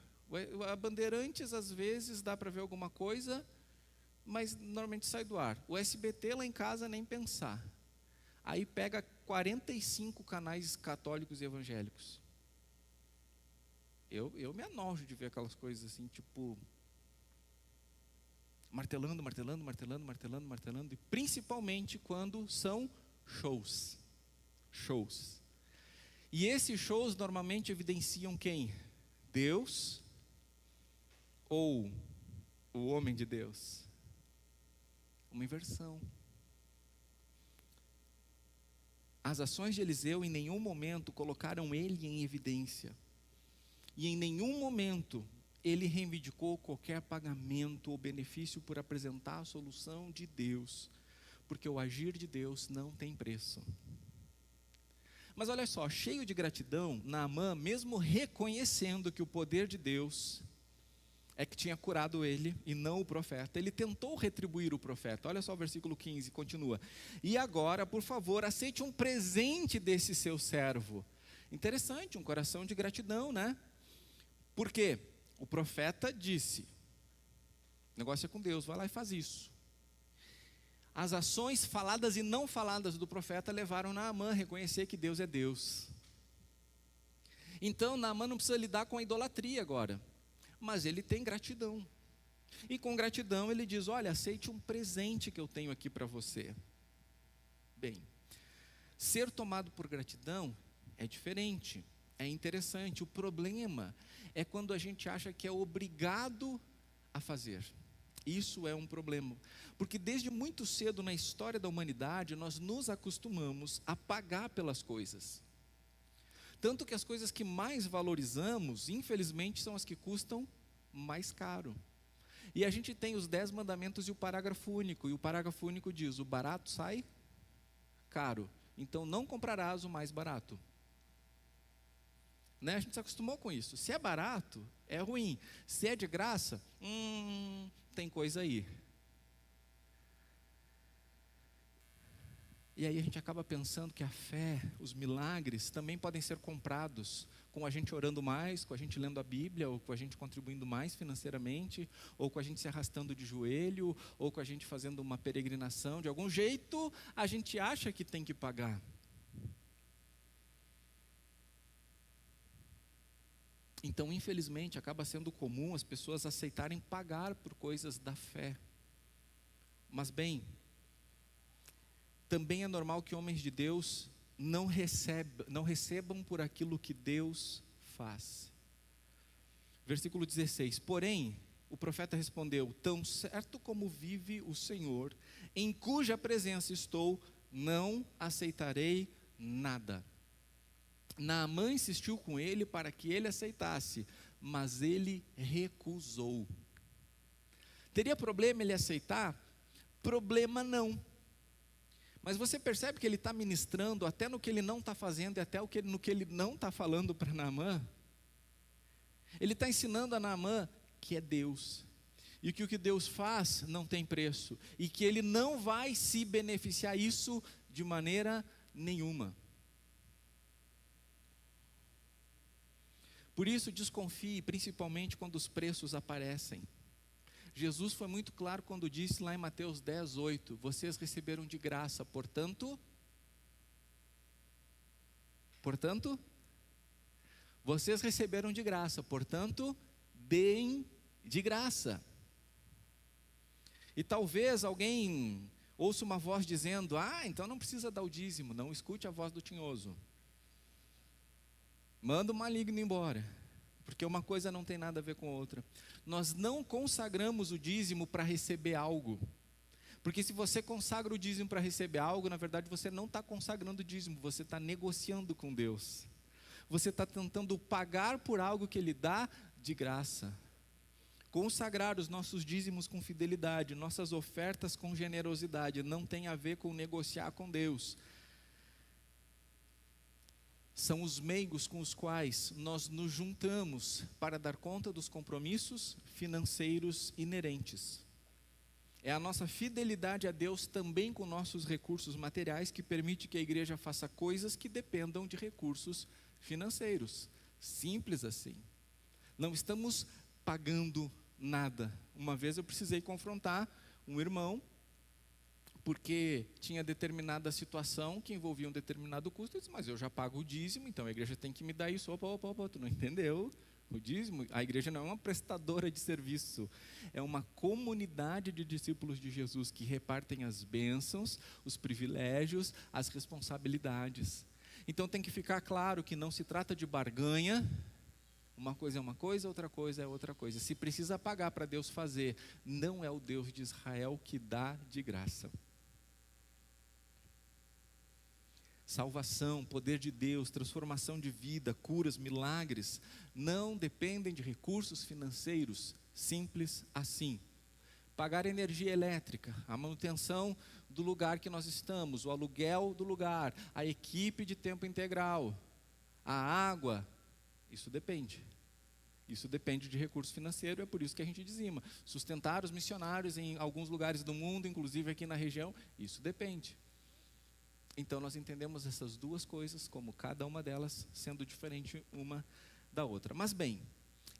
A Bandeirantes, às vezes, dá para ver alguma coisa, mas normalmente sai do ar. O SBT lá em casa, nem pensar. Aí pega 45 canais católicos e evangélicos. Eu me anojo de ver aquelas coisas assim, tipo, martelando, e principalmente quando são shows. E esses shows normalmente evidenciam quem? Deus ou o homem de Deus? Uma inversão. As ações de Eliseu em nenhum momento colocaram ele em evidência. E em nenhum momento ele reivindicou qualquer pagamento ou benefício por apresentar a solução de Deus, porque o agir de Deus não tem preço. Mas olha só, cheio de gratidão, Naamã, mesmo reconhecendo que o poder de Deus é que tinha curado ele e não o profeta, ele tentou retribuir o profeta. Olha só o versículo 15, continua: e agora, por favor, aceite um presente desse seu servo. Interessante, um coração de gratidão, né? Por quê? O profeta disse: o negócio é com Deus, vai lá e faz isso. As ações faladas e não faladas do profeta levaram Naamã a reconhecer que Deus é Deus. Então Naamã não precisa lidar com a idolatria agora, mas ele tem gratidão. E com gratidão ele diz: olha, aceite um presente que eu tenho aqui para você. Bem, ser tomado por gratidão é diferente, é interessante. O problema é quando a gente acha que é obrigado a fazer. Isso é um problema, porque desde muito cedo na história da humanidade nós nos acostumamos a pagar pelas coisas. Tanto que as coisas que mais valorizamos, infelizmente, são as que custam mais caro. E a gente tem os 10 mandamentos e o parágrafo único, e o parágrafo único diz: o barato sai caro, então não comprarás o mais barato. Né? A gente se acostumou com isso. Se é barato, é ruim. Se é de graça, tem coisa aí. E aí a gente acaba pensando que a fé, os milagres, também podem ser comprados, com a gente orando mais, com a gente lendo a Bíblia, ou com a gente contribuindo mais financeiramente, ou com a gente se arrastando de joelho, ou com a gente fazendo uma peregrinação. De algum jeito, a gente acha que tem que pagar. Então, infelizmente, acaba sendo comum as pessoas aceitarem pagar por coisas da fé. Mas, bem, também é normal que homens de Deus não recebam por aquilo que Deus faz. Versículo 16: porém, o profeta respondeu: tão certo como vive o Senhor, em cuja presença estou, não aceitarei nada. Naamã insistiu com ele para que ele aceitasse, mas ele recusou. Teria problema ele aceitar? Problema não. Mas você percebe que ele está ministrando até no que ele não está fazendo e até no que ele não está falando para Naamã? Ele está ensinando a Naamã que é Deus, e que o que Deus faz não tem preço, e que ele não vai se beneficiar isso de maneira nenhuma. Por isso, desconfie, principalmente quando os preços aparecem. Jesus foi muito claro quando disse lá em Mateus 10:8, vocês receberam de graça, portanto, vocês receberam de graça, portanto, deem de graça. E talvez alguém ouça uma voz dizendo, então não precisa dar o dízimo. Não escute a voz do tinhoso. Manda o maligno embora, porque uma coisa não tem nada a ver com outra. Nós não consagramos o dízimo para receber algo. Porque se você consagra o dízimo para receber algo, na verdade você não está consagrando o dízimo, você está negociando com Deus. Você está tentando pagar por algo que Ele dá de graça. Consagrar os nossos dízimos com fidelidade, nossas ofertas com generosidade, não tem a ver com negociar com Deus. São os meios com os quais nós nos juntamos para dar conta dos compromissos financeiros inerentes. É a nossa fidelidade a Deus também com nossos recursos materiais que permite que a igreja faça coisas que dependam de recursos financeiros. Simples assim. Não estamos pagando nada. Uma vez eu precisei confrontar um irmão, porque tinha determinada situação que envolvia um determinado custo. Eu disse, mas eu já pago o dízimo, então a igreja tem que me dar isso. Opa, tu não entendeu? O dízimo, a igreja não é uma prestadora de serviço, é uma comunidade de discípulos de Jesus que repartem as bênçãos, os privilégios, as responsabilidades. Então tem que ficar claro que não se trata de barganha, uma coisa é uma coisa, outra coisa é outra coisa. Se precisa pagar para Deus fazer, não é o Deus de Israel que dá de graça. Salvação, poder de Deus, transformação de vida, curas, milagres, não dependem de recursos financeiros, simples assim. Pagar energia elétrica, a manutenção do lugar que nós estamos, o aluguel do lugar, a equipe de tempo integral, a água, isso depende. Isso depende de recurso financeiro, é por isso que a gente dizima. Sustentar os missionários em alguns lugares do mundo, inclusive aqui na região, isso depende. Então nós entendemos essas duas coisas como cada uma delas sendo diferente uma da outra. Mas bem,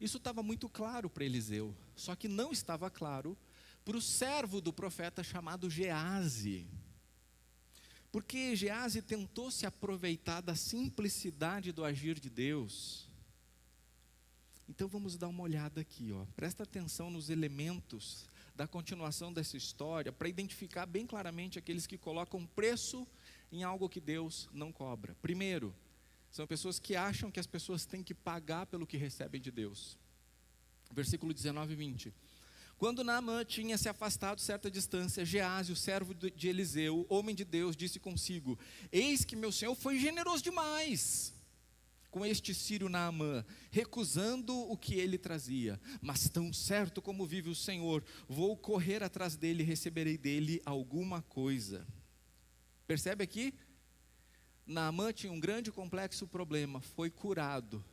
isso estava muito claro para Eliseu, só que não estava claro para o servo do profeta chamado Geazi. Porque Geazi tentou se aproveitar da simplicidade do agir de Deus. Então vamos dar uma olhada aqui, presta atenção nos elementos da continuação dessa história, para identificar bem claramente aqueles que colocam preço em algo que Deus não cobra. Primeiro, são pessoas que acham que as pessoas têm que pagar pelo que recebem de Deus. Versículo 19 e 20. Quando Naamã tinha se afastado certa distância, Geazi, o servo de Eliseu, homem de Deus, disse consigo, eis que meu senhor foi generoso demais com este sírio Naamã, recusando o que ele trazia. Mas tão certo como vive o Senhor, vou correr atrás dele e receberei dele alguma coisa. Percebe aqui? Naamã tinha um grande e complexo problema, foi curado.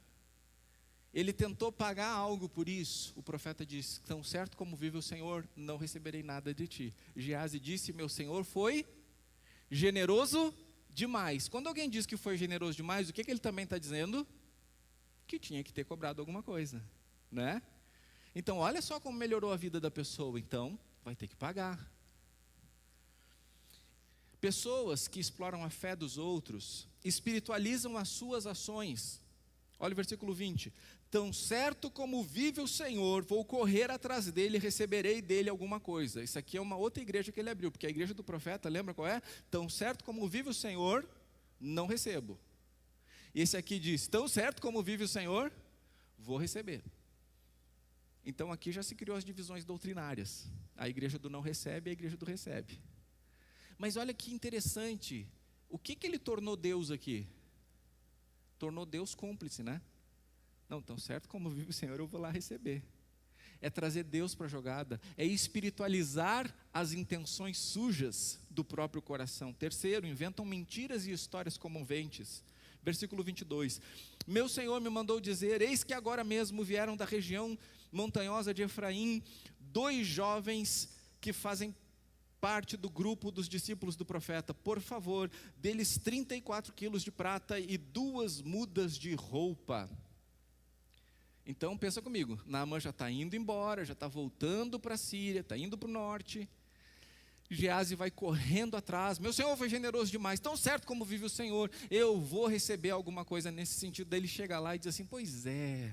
Ele tentou pagar algo por isso. O profeta disse, tão certo como vive o Senhor, não receberei nada de ti. Geazi disse, meu senhor foi generoso demais. Quando alguém diz que foi generoso demais, o que ele também está dizendo? Que tinha que ter cobrado alguma coisa, né? Então olha só como melhorou a vida da pessoa. Então vai ter que pagar. Pessoas que exploram a fé dos outros espiritualizam as suas ações. Olha o versículo 20. Tão certo como vive o Senhor, vou correr atrás dele e receberei dele alguma coisa. Isso aqui é uma outra igreja que ele abriu, porque a igreja do profeta, lembra qual é? Tão certo como vive o Senhor, não recebo. E esse aqui diz, tão certo como vive o Senhor, vou receber. Então aqui já se criou as divisões doutrinárias. A igreja do não recebe e a igreja do recebe. Mas olha que interessante, o que ele tornou Deus aqui? Tornou Deus cúmplice, né? Não, tão certo como vive o Senhor, eu vou lá receber. É trazer Deus para a jogada, é espiritualizar as intenções sujas do próprio coração. Terceiro, inventam mentiras e histórias comoventes. Versículo 22. Meu Senhor me mandou dizer, eis que agora mesmo vieram da região montanhosa de Efraim 2 jovens que fazem parte do grupo dos discípulos do profeta. Por favor, deles 34 quilos de prata e 2 mudas de roupa. Então pensa comigo, Naamã já está indo embora, já está voltando para a Síria, está indo para o norte. Geazi vai correndo atrás, meu Senhor foi generoso demais, tão certo como vive o Senhor, eu vou receber alguma coisa nesse sentido. Daí ele chega lá e diz assim, pois é,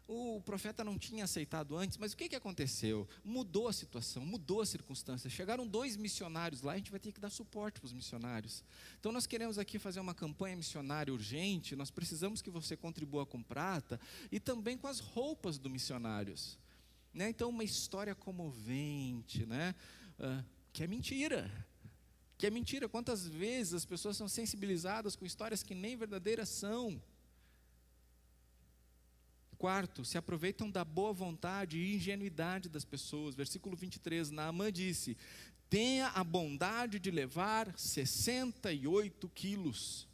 o profeta não tinha aceitado antes, mas o que aconteceu? Mudou a situação, mudou a circunstância, chegaram 2 missionários lá, a gente vai ter que dar suporte para os missionários. Então nós queremos aqui fazer uma campanha missionária urgente, nós precisamos que você contribua com prata e também com as roupas dos missionários. Né? Então uma história comovente, né? Que é mentira, quantas vezes as pessoas são sensibilizadas com histórias que nem verdadeiras são. Quarto, se aproveitam da boa vontade e ingenuidade das pessoas. Versículo 23, Naamã disse, tenha a bondade de levar 68 quilos.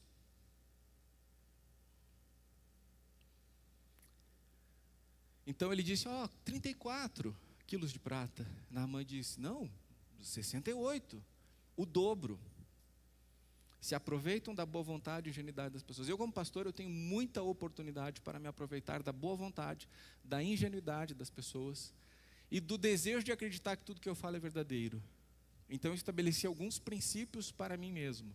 Então ele disse, 34 quilos de prata. Naamã disse, não, 68, o dobro. Se aproveitam da boa vontade e ingenuidade das pessoas. Eu como pastor, eu tenho muita oportunidade para me aproveitar da boa vontade, da ingenuidade das pessoas e do desejo de acreditar que tudo que eu falo é verdadeiro. Então eu estabeleci alguns princípios para mim mesmo,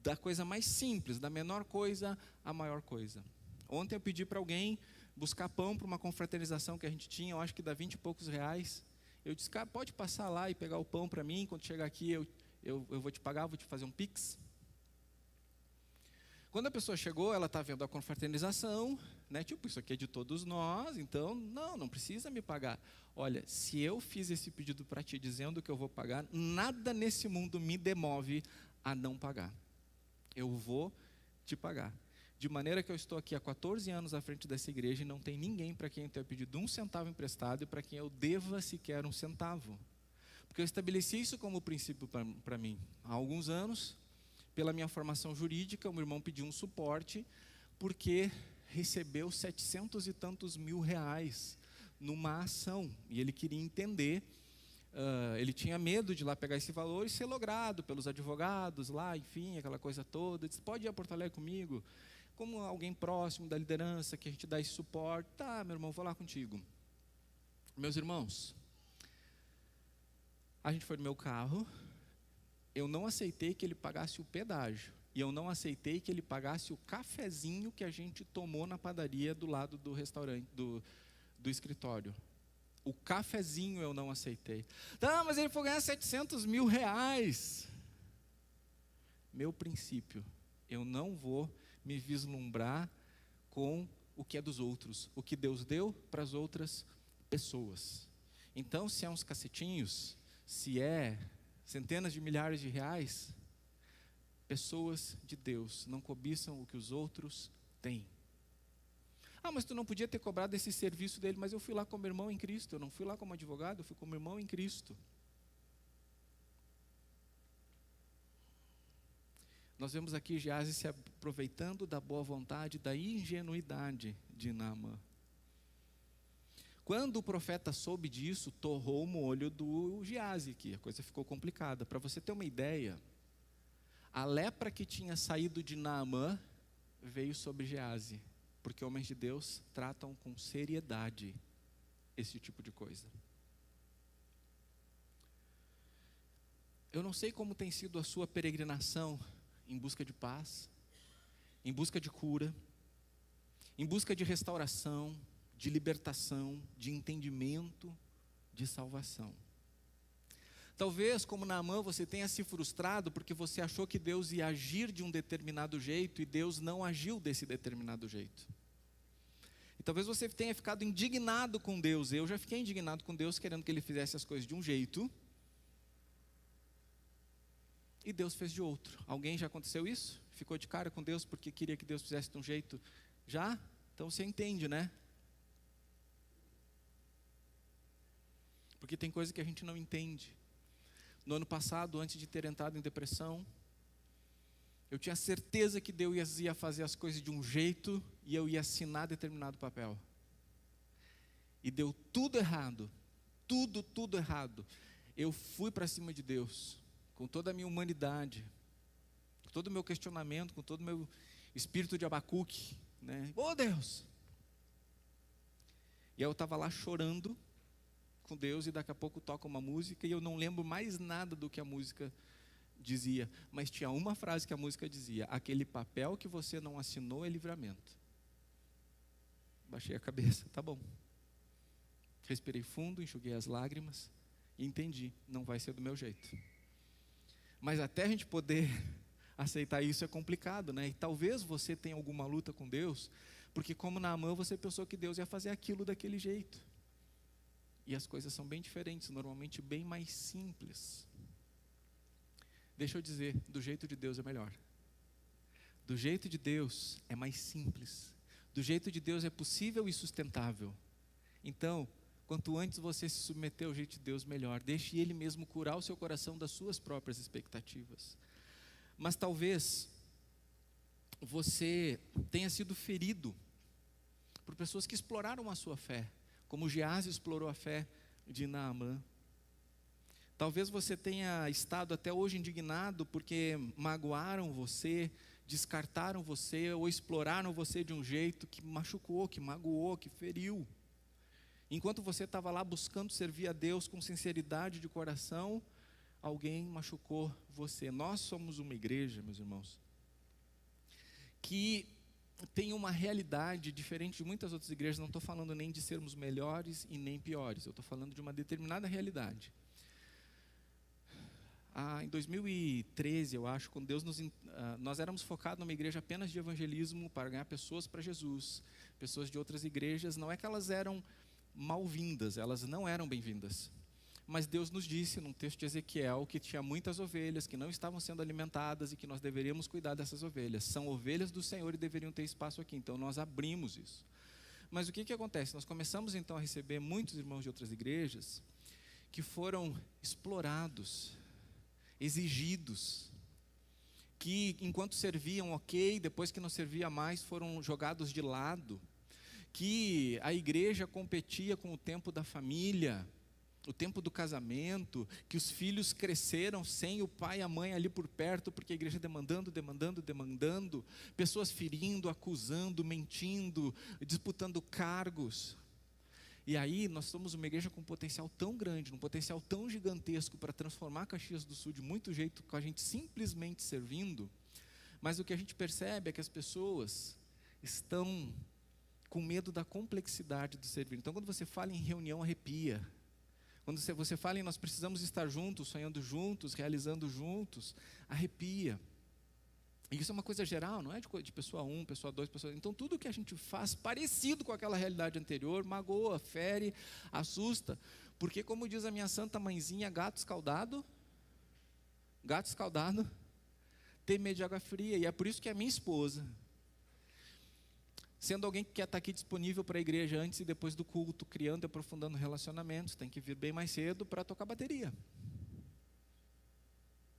da coisa mais simples, da menor coisa à maior coisa. Ontem eu pedi para alguém buscar pão para uma confraternização que a gente tinha, eu acho que dá 20 e poucos reais. Eu disse, cara, pode passar lá e pegar o pão para mim, quando chegar aqui eu vou te pagar, vou te fazer um pix. Quando a pessoa chegou, ela está vendo a confraternização, né? Tipo, isso aqui é de todos nós, então não precisa me pagar. Olha, se eu fiz esse pedido para ti dizendo que eu vou pagar, nada nesse mundo me demove a não pagar. Eu vou te pagar. De maneira que eu estou aqui há 14 anos à frente dessa igreja e não tem ninguém para quem eu tenha pedido 1 centavo emprestado e para quem eu deva sequer 1 centavo. Porque eu estabeleci isso como princípio para mim. Há alguns anos, pela minha formação jurídica, o meu irmão pediu um suporte porque recebeu 700 e tantos mil reais numa ação. E ele queria entender, ele tinha medo de ir lá pegar esse valor e ser logrado pelos advogados lá, enfim, aquela coisa toda. Ele disse, pode ir a Porto Alegre comigo? Como alguém próximo da liderança, que a gente dá esse suporte. Tá, meu irmão, vou lá contigo. Meus irmãos, a gente foi no meu carro, eu não aceitei que ele pagasse o pedágio, e eu não aceitei que ele pagasse o cafezinho que a gente tomou na padaria do lado do restaurante, do escritório. O cafezinho eu não aceitei. Tá, mas ele foi ganhar 700 mil reais. Meu princípio, eu não vou me vislumbrar com o que é dos outros, o que Deus deu para as outras pessoas. Então, se é uns cacetinhos, se é centenas de milhares de reais, pessoas de Deus não cobiçam o que os outros têm. Ah, mas tu não podia ter cobrado esse serviço dele, mas eu fui lá como irmão em Cristo, eu não fui lá como advogado, eu fui como irmão em Cristo. Nós vemos aqui Geazi se aproveitando da boa vontade, da ingenuidade de Naamã. Quando o profeta soube disso, torrou o molho do Geazi aqui, a coisa ficou complicada. Para você ter uma ideia, a lepra que tinha saído de Naamã veio sobre Geazi, porque homens de Deus tratam com seriedade esse tipo de coisa. Eu não sei como tem sido a sua peregrinação em busca de paz, em busca de cura, em busca de restauração, de libertação, de entendimento, de salvação. Talvez, como Naamã, você tenha se frustrado porque você achou que Deus ia agir de um determinado jeito e Deus não agiu desse determinado jeito. E talvez você tenha ficado indignado com Deus. Eu já fiquei indignado com Deus, querendo que Ele fizesse as coisas de um jeito e Deus fez de outro. Alguém já aconteceu isso? Ficou de cara com Deus porque queria que Deus fizesse de um jeito? Já? Então você entende, né? Porque tem coisa que a gente não entende. No ano passado, antes de ter entrado em depressão, eu tinha certeza que Deus ia fazer as coisas de um jeito e eu ia assinar determinado papel. E deu tudo errado. Tudo errado. Eu fui para cima de Deus, com toda a minha humanidade, com todo o meu questionamento, com todo o meu espírito de Abacuque, né? Ô Deus! E aí eu estava lá chorando com Deus, e daqui a pouco toca uma música, e eu não lembro mais nada do que a música dizia, mas tinha uma frase que a música dizia: aquele papel que você não assinou é livramento. Baixei a cabeça, tá bom. Respirei fundo, enxuguei as lágrimas e entendi, não vai ser do meu jeito. Mas até a gente poder aceitar isso é complicado, né? E talvez você tenha alguma luta com Deus, porque como Naamã você pensou que Deus ia fazer aquilo daquele jeito. E as coisas são bem diferentes, normalmente bem mais simples. Deixa eu dizer, do jeito de Deus é melhor. Do jeito de Deus é mais simples. Do jeito de Deus é possível e sustentável. Então, quanto antes você se submeter ao jeito de Deus, melhor. Deixe Ele mesmo curar o seu coração das suas próprias expectativas. Mas talvez você tenha sido ferido por pessoas que exploraram a sua fé, como Geazi explorou a fé de Naamã. Talvez você tenha estado até hoje indignado porque magoaram você, descartaram você ou exploraram você de um jeito que machucou, que magoou, que feriu. Enquanto você estava lá buscando servir a Deus com sinceridade de coração, alguém machucou você. Nós somos uma igreja, meus irmãos, que tem uma realidade diferente de muitas outras igrejas. Não estou falando nem de sermos melhores e nem piores, eu estou falando de uma determinada realidade. Em 2013, eu acho, quando nós éramos focados numa igreja apenas de evangelismo para ganhar pessoas para Jesus. Pessoas de outras igrejas, não é que elas eram mal-vindas, elas não eram bem-vindas. Mas Deus nos disse, num texto de Ezequiel, que tinha muitas ovelhas que não estavam sendo alimentadas e que nós deveríamos cuidar dessas ovelhas. São ovelhas do Senhor e deveriam ter espaço aqui, então nós abrimos isso. Mas o que acontece? Nós começamos então a receber muitos irmãos de outras igrejas que foram explorados, exigidos, que enquanto serviam ok, depois que não servia mais foram jogados de lado, que a igreja competia com o tempo da família, o tempo do casamento, que os filhos cresceram sem o pai e a mãe ali por perto, porque a igreja demandando, pessoas ferindo, acusando, mentindo, disputando cargos. E aí nós somos uma igreja com um potencial tão grande, um potencial tão gigantesco para transformar Caxias do Sul de muito jeito, com a gente simplesmente servindo, mas o que a gente percebe é que as pessoas estão com medo da complexidade do servir. Então quando você fala em reunião, arrepia. Quando você fala em nós precisamos estar juntos, sonhando juntos, realizando juntos, arrepia. E isso é uma coisa geral, não é de pessoa 1, pessoa 2, pessoa... Então tudo que a gente faz parecido com aquela realidade anterior, magoa, fere, assusta. Porque como diz a minha santa mãezinha, gato escaldado tem medo de água fria. E é por isso que a minha esposa, sendo alguém que quer estar aqui disponível para a igreja antes e depois do culto, criando e aprofundando relacionamentos, tem que vir bem mais cedo para tocar bateria.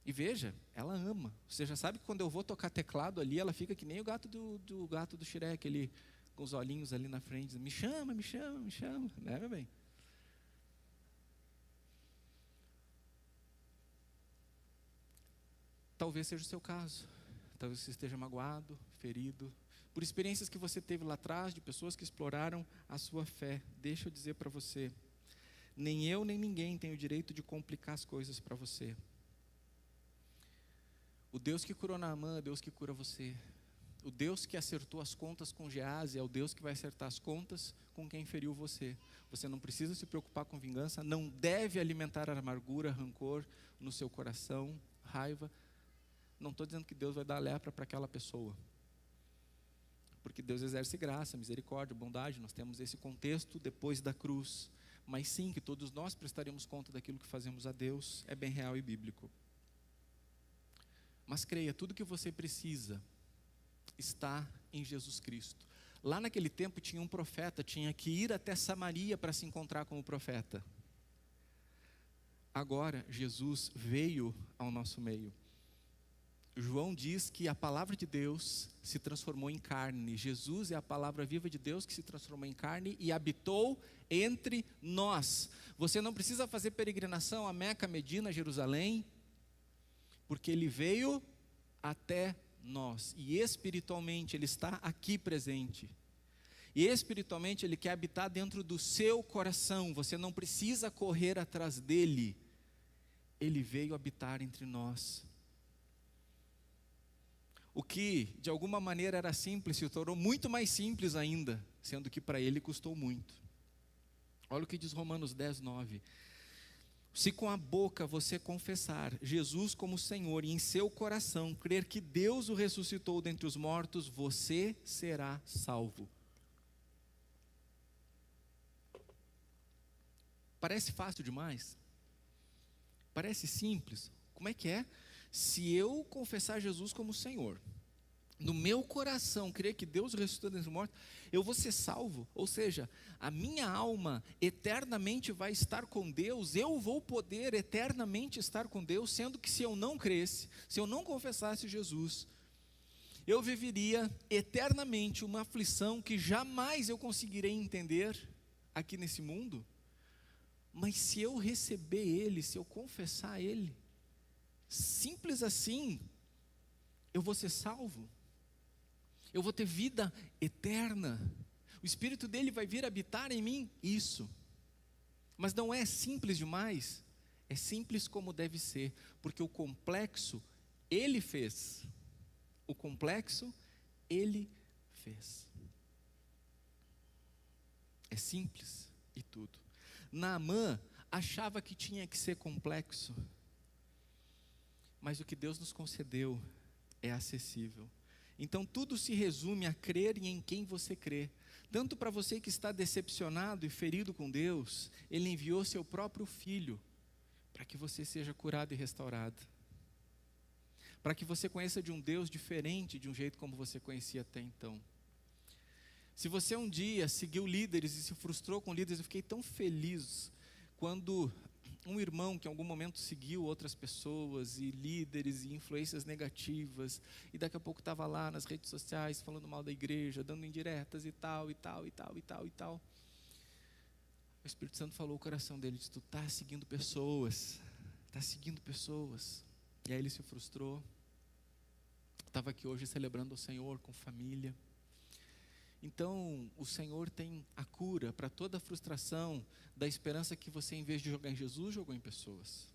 E veja, ela ama. Você já sabe que quando eu vou tocar teclado ali, ela fica que nem o gato do Shrek, ele, com os olhinhos ali na frente, me chama, né, meu bem? Talvez seja o seu caso. Talvez você esteja magoado, ferido, por experiências que você teve lá atrás, de pessoas que exploraram a sua fé. Deixa eu dizer para você, nem eu nem ninguém tem o direito de complicar as coisas para você. O Deus que curou Naamã é o Deus que cura você. O Deus que acertou as contas com Geazi é o Deus que vai acertar as contas com quem feriu você. Você não precisa se preocupar com vingança, não deve alimentar amargura, rancor no seu coração, raiva. Não estou dizendo que Deus vai dar lepra para aquela pessoa, porque Deus exerce graça, misericórdia, bondade. Nós temos esse contexto depois da cruz. Mas sim, que todos nós prestaremos conta daquilo que fazemos a Deus, é bem real e bíblico. Mas creia, tudo que você precisa está em Jesus Cristo. Lá naquele tempo tinha um profeta, tinha que ir até Samaria para se encontrar com o profeta. Agora, Jesus veio ao nosso meio. João diz que a palavra de Deus se transformou em carne. Jesus é a palavra viva de Deus que se transformou em carne e habitou entre nós. Você não precisa fazer peregrinação a Meca, Medina, Jerusalém, porque Ele veio até nós. E espiritualmente Ele está aqui presente. E espiritualmente Ele quer habitar dentro do seu coração. Você não precisa correr atrás dEle. Ele veio habitar entre nós. O que de alguma maneira era simples se tornou muito mais simples ainda, sendo que para Ele custou muito. Olha o que diz Romanos 10, 9. Se com a boca você confessar Jesus como Senhor e em seu coração crer que Deus o ressuscitou dentre os mortos, você será salvo. Parece fácil demais? Parece simples? Como é que é? Se eu confessar Jesus como Senhor, no meu coração crer que Deus ressuscitou dentre os mortos, eu vou ser salvo. Ou seja, a minha alma eternamente vai estar com Deus. Eu vou poder eternamente estar com Deus, sendo que se eu não cresce, se eu não confessasse Jesus, eu viveria eternamente uma aflição que jamais eu conseguirei entender aqui nesse mundo. Mas se eu receber Ele, se eu confessar Ele, simples assim, eu vou ser salvo. Eu vou ter vida eterna. O Espírito dele vai vir habitar em mim. Isso. Mas não é simples demais. É simples como deve ser. Porque o complexo, Ele fez. O complexo, Ele fez. É simples e tudo. Naamã achava que tinha que ser complexo. Mas o que Deus nos concedeu é acessível. Então tudo se resume a crer em quem você crê. Tanto para você que está decepcionado e ferido com Deus, Ele enviou seu próprio Filho para que você seja curado e restaurado. Para que você conheça de um Deus diferente de um jeito como você conhecia até então. Se você um dia seguiu líderes e se frustrou com líderes, eu fiquei tão feliz quando um irmão que em algum momento seguiu outras pessoas e líderes e influências negativas, e daqui a pouco estava lá nas redes sociais falando mal da igreja, dando indiretas e tal, e tal, e tal, e tal, e tal. O Espírito Santo falou o coração dele, disse: tu está seguindo pessoas, está seguindo pessoas. E aí ele se frustrou. Estava aqui hoje celebrando o Senhor com família. Então, o Senhor tem a cura para toda a frustração da esperança que você, em vez de jogar em Jesus, jogou em pessoas.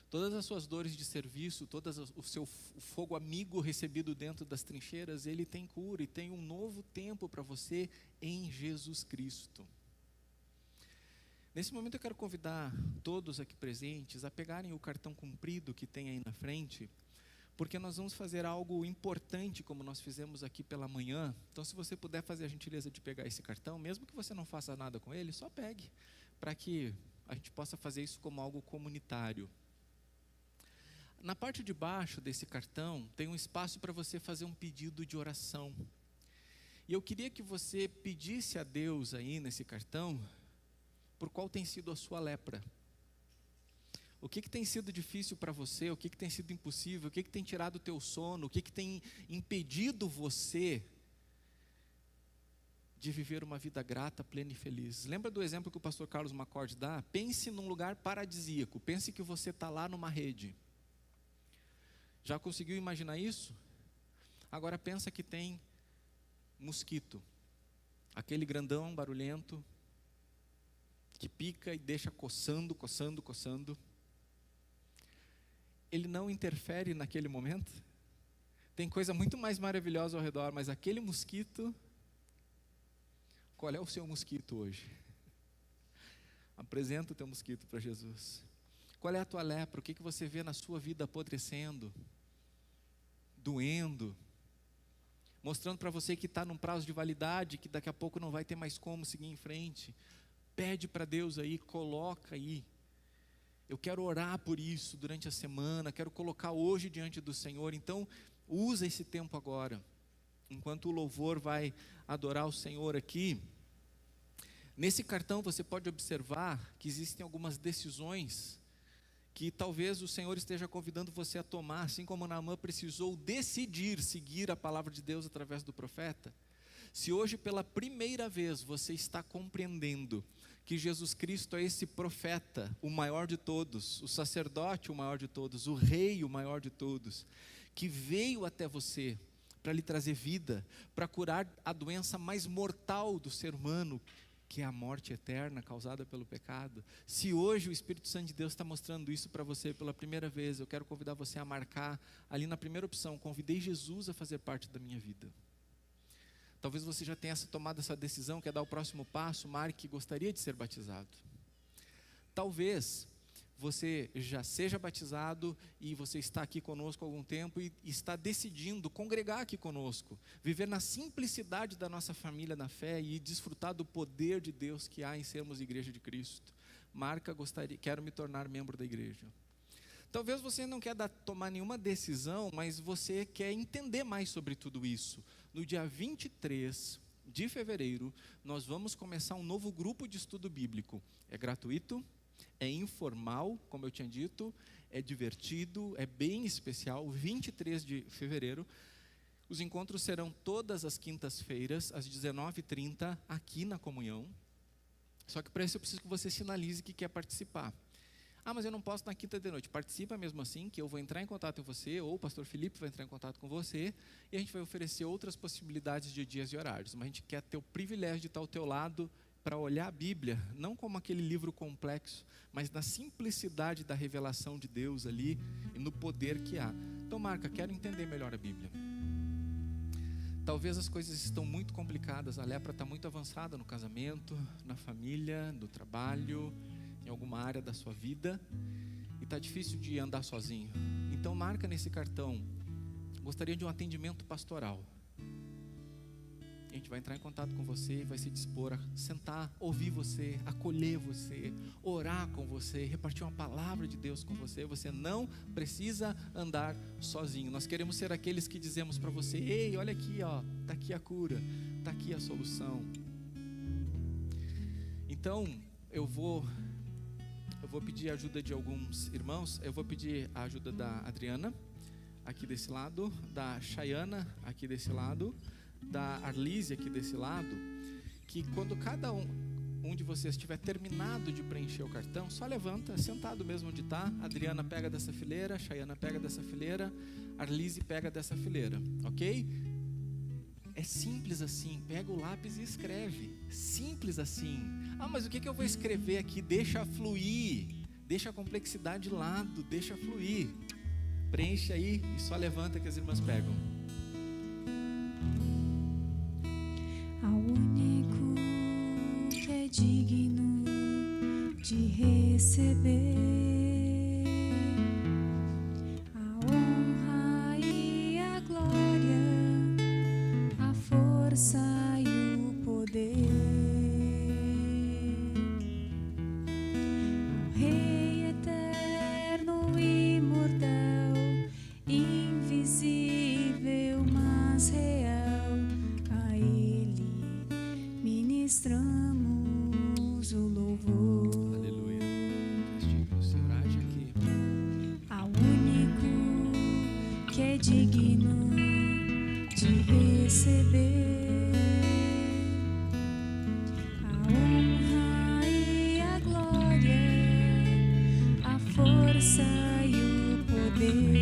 Todas as suas dores de serviço, o seu fogo amigo recebido dentro das trincheiras, Ele tem cura e tem um novo tempo para você em Jesus Cristo. Nesse momento eu quero convidar todos aqui presentes a pegarem o cartão comprido que tem aí na frente, porque nós vamos fazer algo importante, como nós fizemos aqui pela manhã. Então, se você puder fazer a gentileza de pegar esse cartão, mesmo que você não faça nada com ele, só pegue, para que a gente possa fazer isso como algo comunitário. Na parte de baixo desse cartão, tem um espaço para você fazer um pedido de oração. E eu queria que você pedisse a Deus aí nesse cartão, por qual tem sido a sua lepra. O que tem sido difícil para você? O que tem sido impossível? O que tem tirado o teu sono? O que tem impedido você de viver uma vida grata, plena e feliz? Lembra do exemplo que o pastor Carlos McCord dá? Pense num lugar paradisíaco. Pense que você está lá numa rede. Já conseguiu imaginar isso? Agora pensa que tem mosquito. Aquele grandão barulhento que pica e deixa coçando, coçando, coçando. Ele não interfere naquele momento. Tem coisa muito mais maravilhosa ao redor, mas aquele mosquito, qual é o seu mosquito hoje? Apresenta o teu mosquito para Jesus. Qual é a tua lepra? O que você vê na sua vida apodrecendo, doendo, mostrando para você que está num prazo de validade, que daqui a pouco não vai ter mais como seguir em frente? Pede para Deus aí, coloca aí. Eu quero orar por isso durante a semana, quero colocar hoje diante do Senhor. Então, usa esse tempo agora, enquanto o louvor vai adorar o Senhor aqui. Nesse cartão você pode observar que existem algumas decisões que talvez o Senhor esteja convidando você a tomar, assim como Naamã precisou decidir seguir a palavra de Deus através do profeta. Se hoje pela primeira vez você está compreendendo que Jesus Cristo é esse profeta, o maior de todos, o sacerdote, o maior de todos, o rei, o maior de todos, que veio até você para lhe trazer vida, para curar a doença mais mortal do ser humano, que é a morte eterna causada pelo pecado. Se hoje o Espírito Santo de Deus está mostrando isso para você pela primeira vez, eu quero convidar você a marcar ali na primeira opção: convidei Jesus a fazer parte da minha vida. Talvez você já tenha tomado essa decisão, quer dar o próximo passo, marque que gostaria de ser batizado. Talvez você já seja batizado e você está aqui conosco há algum tempo e está decidindo congregar aqui conosco, viver na simplicidade da nossa família na fé e desfrutar do poder de Deus que há em sermos igreja de Cristo. Marca, quero me tornar membro da igreja. Talvez você não quer tomar nenhuma decisão, mas você quer entender mais sobre tudo isso. No dia 23 de fevereiro, nós vamos começar um novo grupo de estudo bíblico. É gratuito, é informal, como eu tinha dito, é divertido, é bem especial. 23 de fevereiro, os encontros serão todas as quintas-feiras, às 19h30, aqui na Comunhão. Só que para isso eu preciso que você sinalize que quer participar. Ah, mas eu não posso na quinta de noite. Participa mesmo assim, que eu vou entrar em contato com você, ou o pastor Felipe vai entrar em contato com você, e a gente vai oferecer outras possibilidades de dias e horários. Mas a gente quer ter o privilégio de estar ao teu lado para olhar a Bíblia, não como aquele livro complexo, mas na simplicidade da revelação de Deus ali e no poder que há. Então marca, quero entender melhor a Bíblia. Talvez as coisas estão muito complicadas, a lepra está muito avançada no casamento, na família, no trabalho, em alguma área da sua vida, e está difícil de andar sozinho. Então marca nesse cartão, gostaria de um atendimento pastoral. A gente vai entrar em contato com você e vai se dispor a sentar, ouvir você, acolher você, orar com você, repartir uma palavra de Deus com você. Você não precisa andar sozinho. Nós queremos ser aqueles que dizemos para você: ei, olha aqui, ó, está aqui a cura, está aqui a solução. Então, eu vou pedir a ajuda de alguns irmãos. Eu vou pedir a ajuda da Adriana, aqui desse lado, da Chayana, aqui desse lado, da Arlise aqui desse lado, que quando cada um de vocês tiver terminado de preencher o cartão, só levanta, sentado mesmo onde está. Adriana pega dessa fileira, Chayana pega dessa fileira, Arlise pega dessa fileira, ok? É simples assim, pega o lápis e escreve, simples assim. Ah, mas o que eu vou escrever aqui? Deixa fluir, deixa a complexidade de lado, deixa fluir. Preenche aí e só levanta que as irmãs pegam. Ao único que é digno de receber a honra e a glória, a força e o poder, ao Rei eterno, imortal, invisível, mas real. Ministramos o louvor. Aleluia. O Senhor age aqui. Ao único que é digno de receber a honra e a glória, a força e o poder.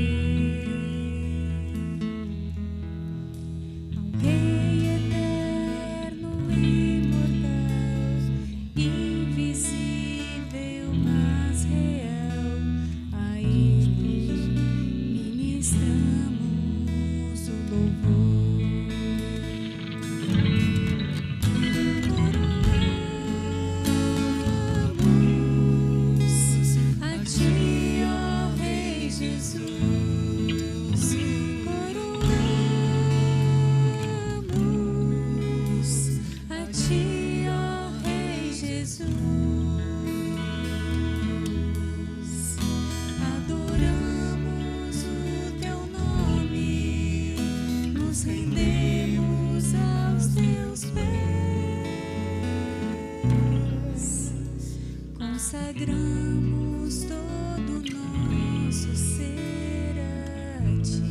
Consagramos todo nosso ser a Ti.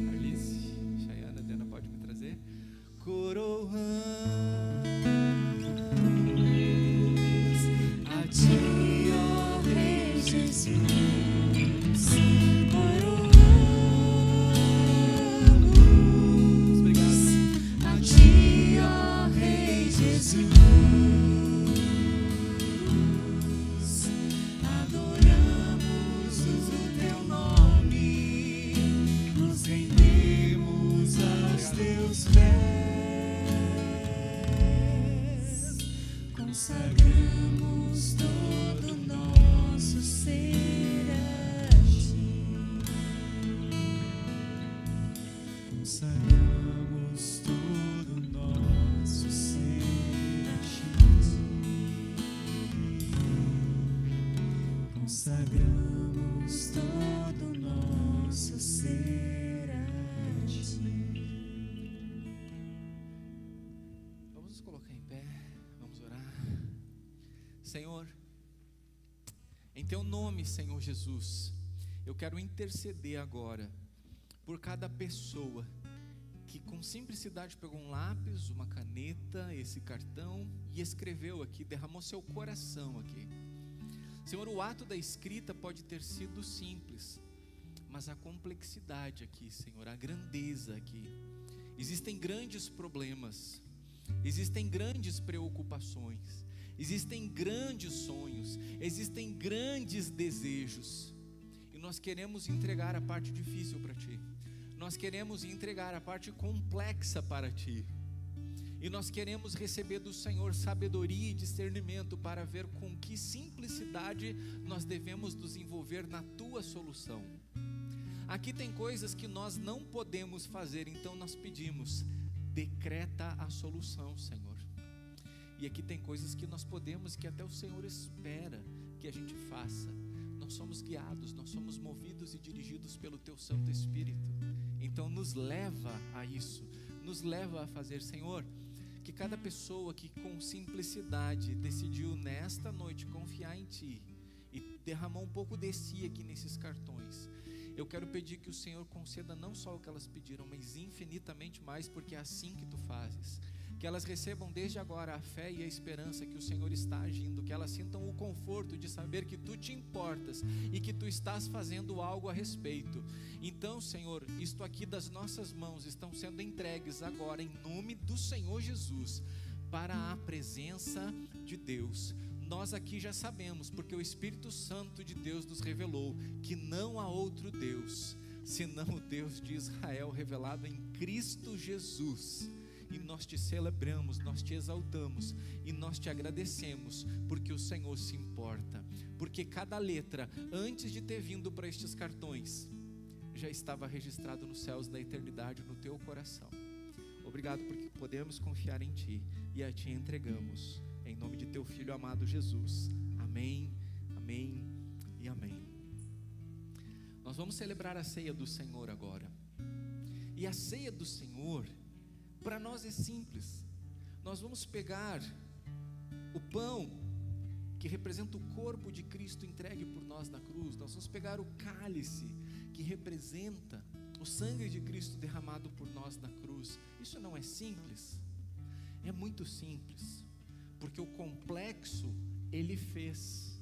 Arlise, Chayana, Diana, pode me trazer? Coroamos a Ti, ó Rei Jesus. Coroamos Jesus, adoramos o teu nome, nos rendemos aos teus pés, consagramos todo o nosso ser a ti, consagramos todo o nosso ser a ti, consagramos todo o nosso ser a ti. Vamos nos colocar em pé, vamos orar. Senhor, em teu nome, Senhor Jesus, eu quero interceder agora por cada pessoa que com simplicidade pegou um lápis, uma caneta, esse cartão e escreveu aqui, derramou seu coração aqui. Senhor, o ato da escrita pode ter sido simples, mas a complexidade aqui, Senhor, a grandeza aqui, existem grandes problemas, existem grandes preocupações, existem grandes sonhos, existem grandes desejos, e nós queremos entregar a parte difícil para Ti, nós queremos entregar a parte complexa para Ti, e nós queremos receber do Senhor sabedoria e discernimento para ver com que simplicidade nós devemos nos envolver na Tua solução. Aqui tem coisas que nós não podemos fazer, então nós pedimos, decreta a solução, Senhor. E aqui tem coisas que nós podemos, que até o Senhor espera que a gente faça. Nós somos guiados, nós somos movidos e dirigidos pelo Teu Santo Espírito. Então nos leva a isso, nos leva a fazer, Senhor, que cada pessoa que com simplicidade decidiu nesta noite confiar em Ti e derramou um pouco de Si aqui nesses cartões, eu quero pedir que o Senhor conceda não só o que elas pediram, mas infinitamente mais, porque é assim que Tu fazes. Que elas recebam desde agora a fé e a esperança que o Senhor está agindo, que elas sintam o conforto de saber que Tu te importas e que Tu estás fazendo algo a respeito. Então, Senhor, isto aqui das nossas mãos estão sendo entregues agora em nome do Senhor Jesus para a presença de Deus. Nós aqui já sabemos, porque o Espírito Santo de Deus nos revelou que não há outro Deus senão o Deus de Israel revelado em Cristo Jesus. E nós Te celebramos, nós Te exaltamos e nós Te agradecemos, porque o Senhor se importa, porque cada letra, antes de ter vindo para estes cartões, já estava registrado nos céus da eternidade no Teu coração. Obrigado porque podemos confiar em Ti e a Ti entregamos, em nome de Teu Filho amado Jesus. Amém, amém e amém. Nós vamos celebrar a ceia do Senhor agora. E a ceia do Senhor, para nós é simples. Nós vamos pegar o pão que representa o corpo de Cristo entregue por nós na cruz. Nós vamos pegar o cálice que representa o sangue de Cristo derramado por nós na cruz. Isso não é simples? É muito simples, porque o complexo Ele fez.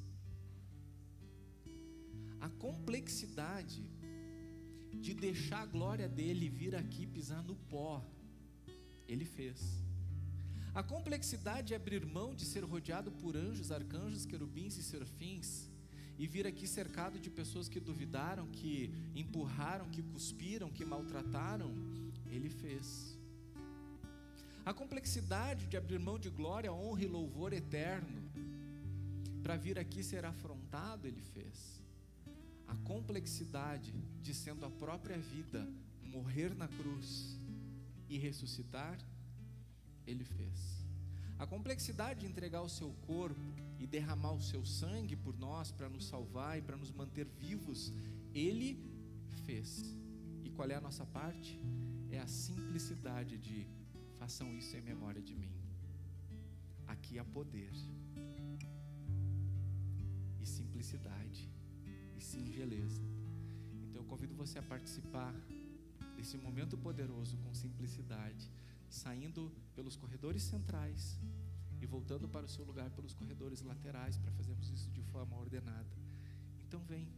A complexidade de deixar a glória dele vir aqui pisar no pó, Ele fez. A complexidade de abrir mão de ser rodeado por anjos, arcanjos, querubins e serafins e vir aqui cercado de pessoas que duvidaram, que empurraram, que cuspiram, que maltrataram, Ele fez. A complexidade de abrir mão de glória, honra e louvor eterno para vir aqui ser afrontado, Ele fez. A complexidade de, sendo a própria vida, morrer na cruz e ressuscitar, Ele fez. A complexidade de entregar o seu corpo e derramar o seu sangue por nós para nos salvar e para nos manter vivos, Ele fez. E qual é a nossa parte? É a simplicidade de façam isso em memória de mim. Aqui há poder e simplicidade e singeleza. Então eu convido você a participar desse momento poderoso com simplicidade, saindo pelos corredores centrais e voltando para o seu lugar pelos corredores laterais, para fazermos isso de forma ordenada. Então vem,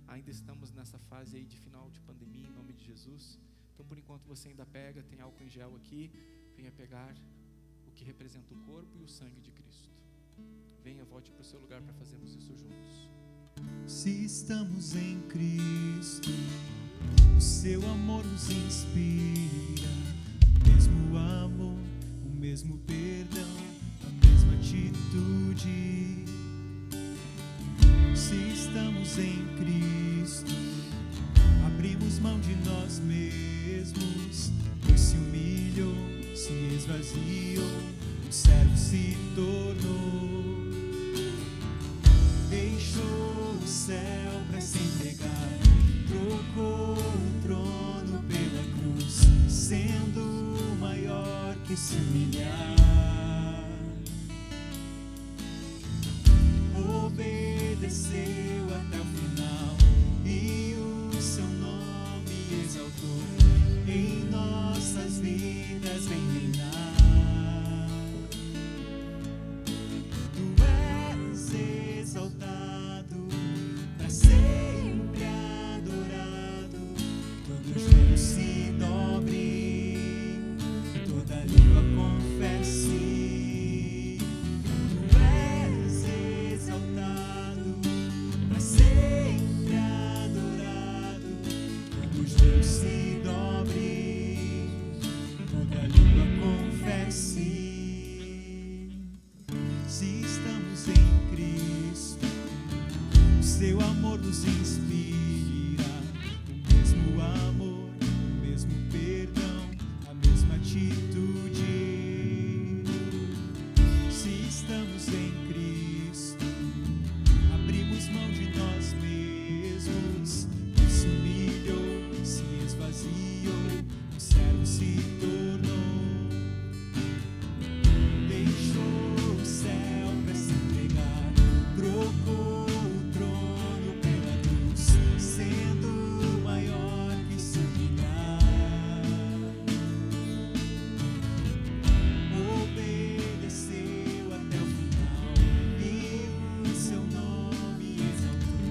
ainda estamos nessa fase aí de final de pandemia, em nome de Jesus. Então por enquanto você ainda pega, tem álcool em gel aqui, venha pegar o que representa o corpo e o sangue de Cristo. Venha, volte para o seu lugar para fazermos isso juntos. Se estamos em Cristo, o seu amor nos inspira. O mesmo amor, o mesmo perdão, a mesma atitude. Se estamos em Cristo, abrimos mão de nós mesmos, pois se humilhou, se esvaziou, um servo se tornou. Deixou o céu para se entregar, trocou o trono pela cruz, sendo maior que se humilhar. Obedeceu até o final e o seu nome exaltou. Em nossas vidas vem reinar. Tu és exaltado, para sempre adorado. Todo joelho se dobre, toda língua confesse. Tu és exaltado, para sempre adorado. Todo joelho se dobre, toda língua confesse. Se estamos em Cristo, o seu amor nos inspira. O mesmo amor, o mesmo perdão, a mesma atitude. Se estamos em Cristo, abrimos mão de nós mesmos, pois se humilhou, se esvaziou, um servo se tornou. Deixou o céu para se entregar, trocou o trono pela cruz, sendo maior que se humilhar. Obedeceu até o final e o seu nome exaltou.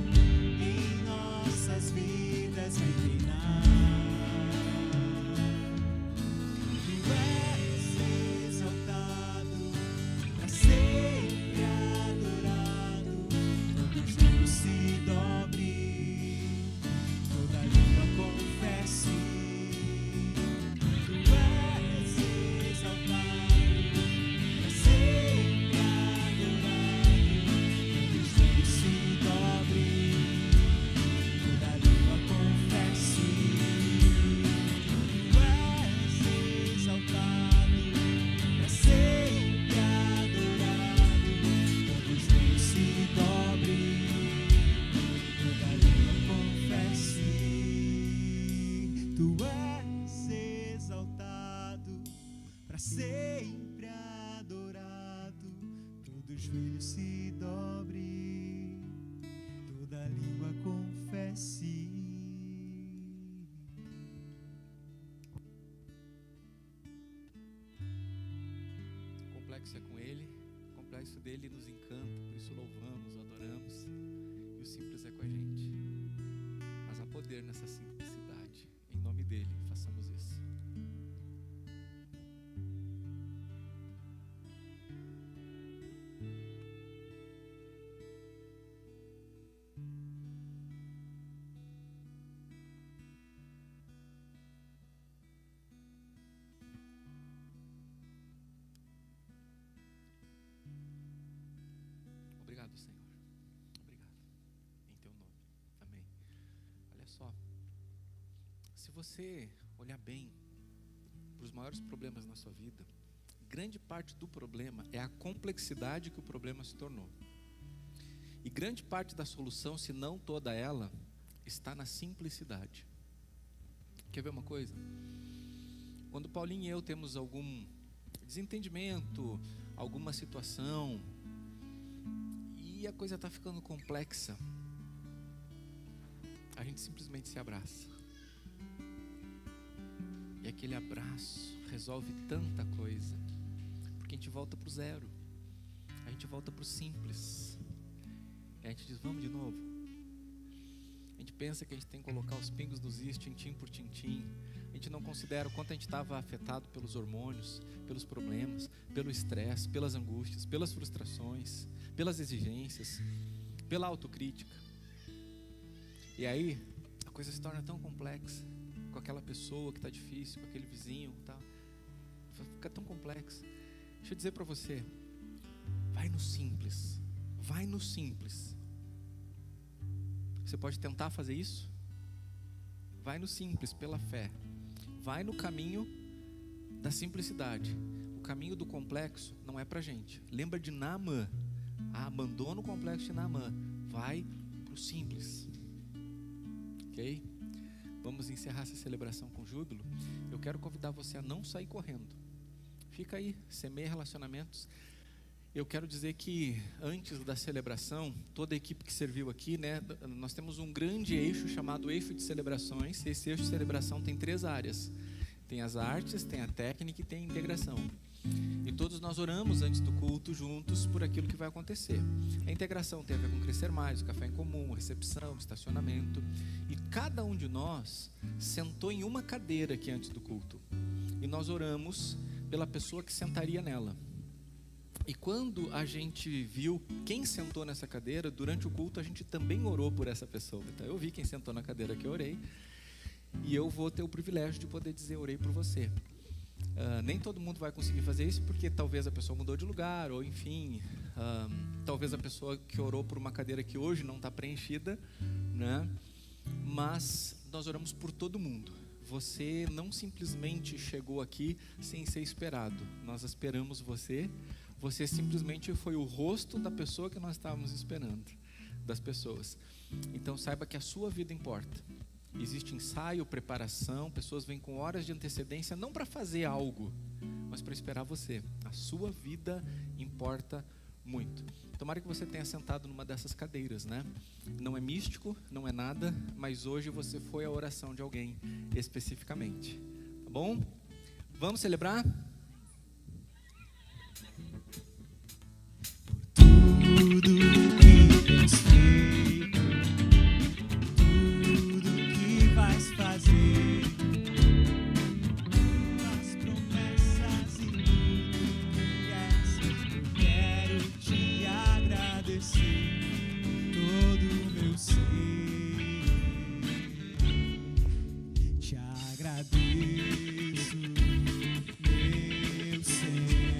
Em nossas vidas vem reinar. Tu és exaltado, para sempre adorado. Todo joelho se dobre, toda língua confesse. Tu és exaltado, para sempre adorado. Todo joelho se dobre, toda língua confesse. Tu és exaltado, para sempre adorado. Todo joelho se dobre, toda língua confesse. Tu és exaltado, para sempre adorado. Todo joelho se dobre, toda língua confesse. O complexo é com Ele, o complexo dele nos encanta, por isso louvamos, adoramos, e o simples é com a gente. Mas há poder nessa simplicidade. Em nome dele, façamos isso. Obrigado, Senhor. Obrigado. Em teu nome. Amém. Olha só. Se você olhar bem para os maiores problemas na sua vida, grande parte do problema é a complexidade que o problema se tornou. E grande parte da solução, se não toda ela, está na simplicidade. Quer ver uma coisa? Quando Paulinho e eu temos algum desentendimento, alguma situação, e a coisa está ficando complexa, a gente simplesmente se abraça. E aquele abraço resolve tanta coisa, porque a gente volta para o zero, a gente volta para o simples. E a gente diz, vamos de novo. A gente pensa que a gente tem que colocar os pingos nos is, tintim por tintim. A gente não considera o quanto a gente estava afetado pelos hormônios, pelos problemas, pelo estresse, pelas angústias, pelas frustrações, pelas exigências, pela autocrítica. E aí, a coisa se torna tão complexa, com aquela pessoa que está difícil, com aquele vizinho, tá? Fica tão complexo. Deixa eu dizer para você, vai no simples, vai no simples. Você pode tentar fazer isso? Vai no simples, pela fé. Vai no caminho da simplicidade. O caminho do complexo não é pra gente. Lembra de Naamã? Abandona o complexo de Naamã. Vai pro simples. Ok? Vamos encerrar essa celebração com júbilo. Eu quero convidar você a não sair correndo. Fica aí, semeia relacionamentos. Eu quero dizer que antes da celebração, toda a equipe que serviu aqui, né, nós temos um grande eixo chamado eixo de celebrações. Esse eixo de celebração tem 3 áreas. Tem as artes, tem a técnica e tem a integração. E todos nós oramos antes do culto juntos por aquilo que vai acontecer. A integração tem a ver com crescer mais, o café em comum, recepção, estacionamento. E cada um de nós sentou em uma cadeira aqui antes do culto. E nós oramos pela pessoa que sentaria nela. E quando a gente viu quem sentou nessa cadeira, durante o culto a gente também orou por essa pessoa. Então eu vi quem sentou na cadeira que eu orei. E eu vou ter o privilégio de poder dizer, orei por você. Nem todo mundo vai conseguir fazer isso, porque talvez a pessoa mudou de lugar, ou enfim, talvez a pessoa que orou por uma cadeira que hoje não está preenchida, né? Mas nós oramos por todo mundo. Você não simplesmente chegou aqui sem ser esperado. Nós esperamos você. Você simplesmente foi o rosto da pessoa que nós estávamos esperando, das pessoas. Então saiba que a sua vida importa. Existe ensaio, preparação, pessoas vêm com horas de antecedência, não para fazer algo, mas para esperar você. A sua vida importa muito. Tomara que você tenha sentado numa dessas cadeiras, né? Não é místico, não é nada, mas hoje você foi a oração de alguém especificamente. Tá bom? Vamos celebrar? Tudo que tens feito, tudo que vais fazer, tuas promessas e tudo que és, eu quero te agradecer, todo o meu ser, te agradeço, meu Senhor.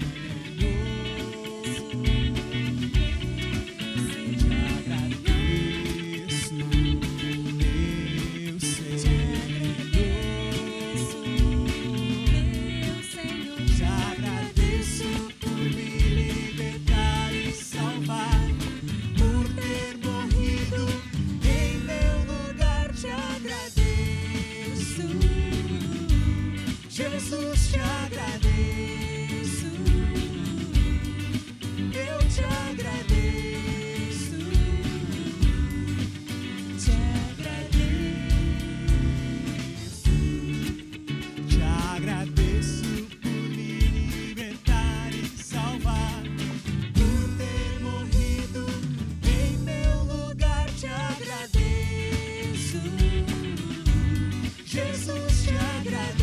Jesus, te agradeço, eu te agradeço, te agradeço por me libertar e salvar, por ter morrido em meu lugar, te agradeço, Jesus, te agradeço.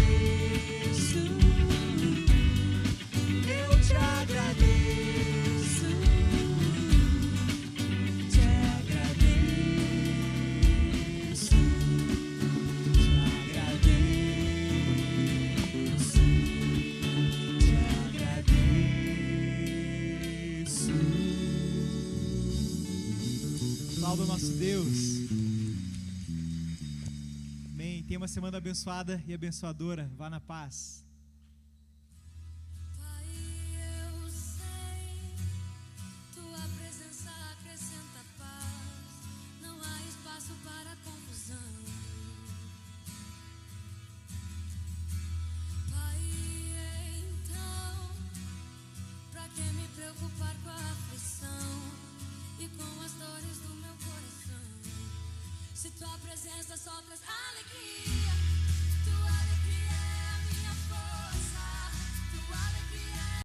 Salve o nosso Deus. Amém. Tenha uma semana abençoada e abençoadora. Vá na paz. Pai, eu sei, tua presença acrescenta paz, não há espaço para confusão. Pai, então, pra que me preocupar com a aflição e com as dores do meu coração, se tua presença só traz alegria?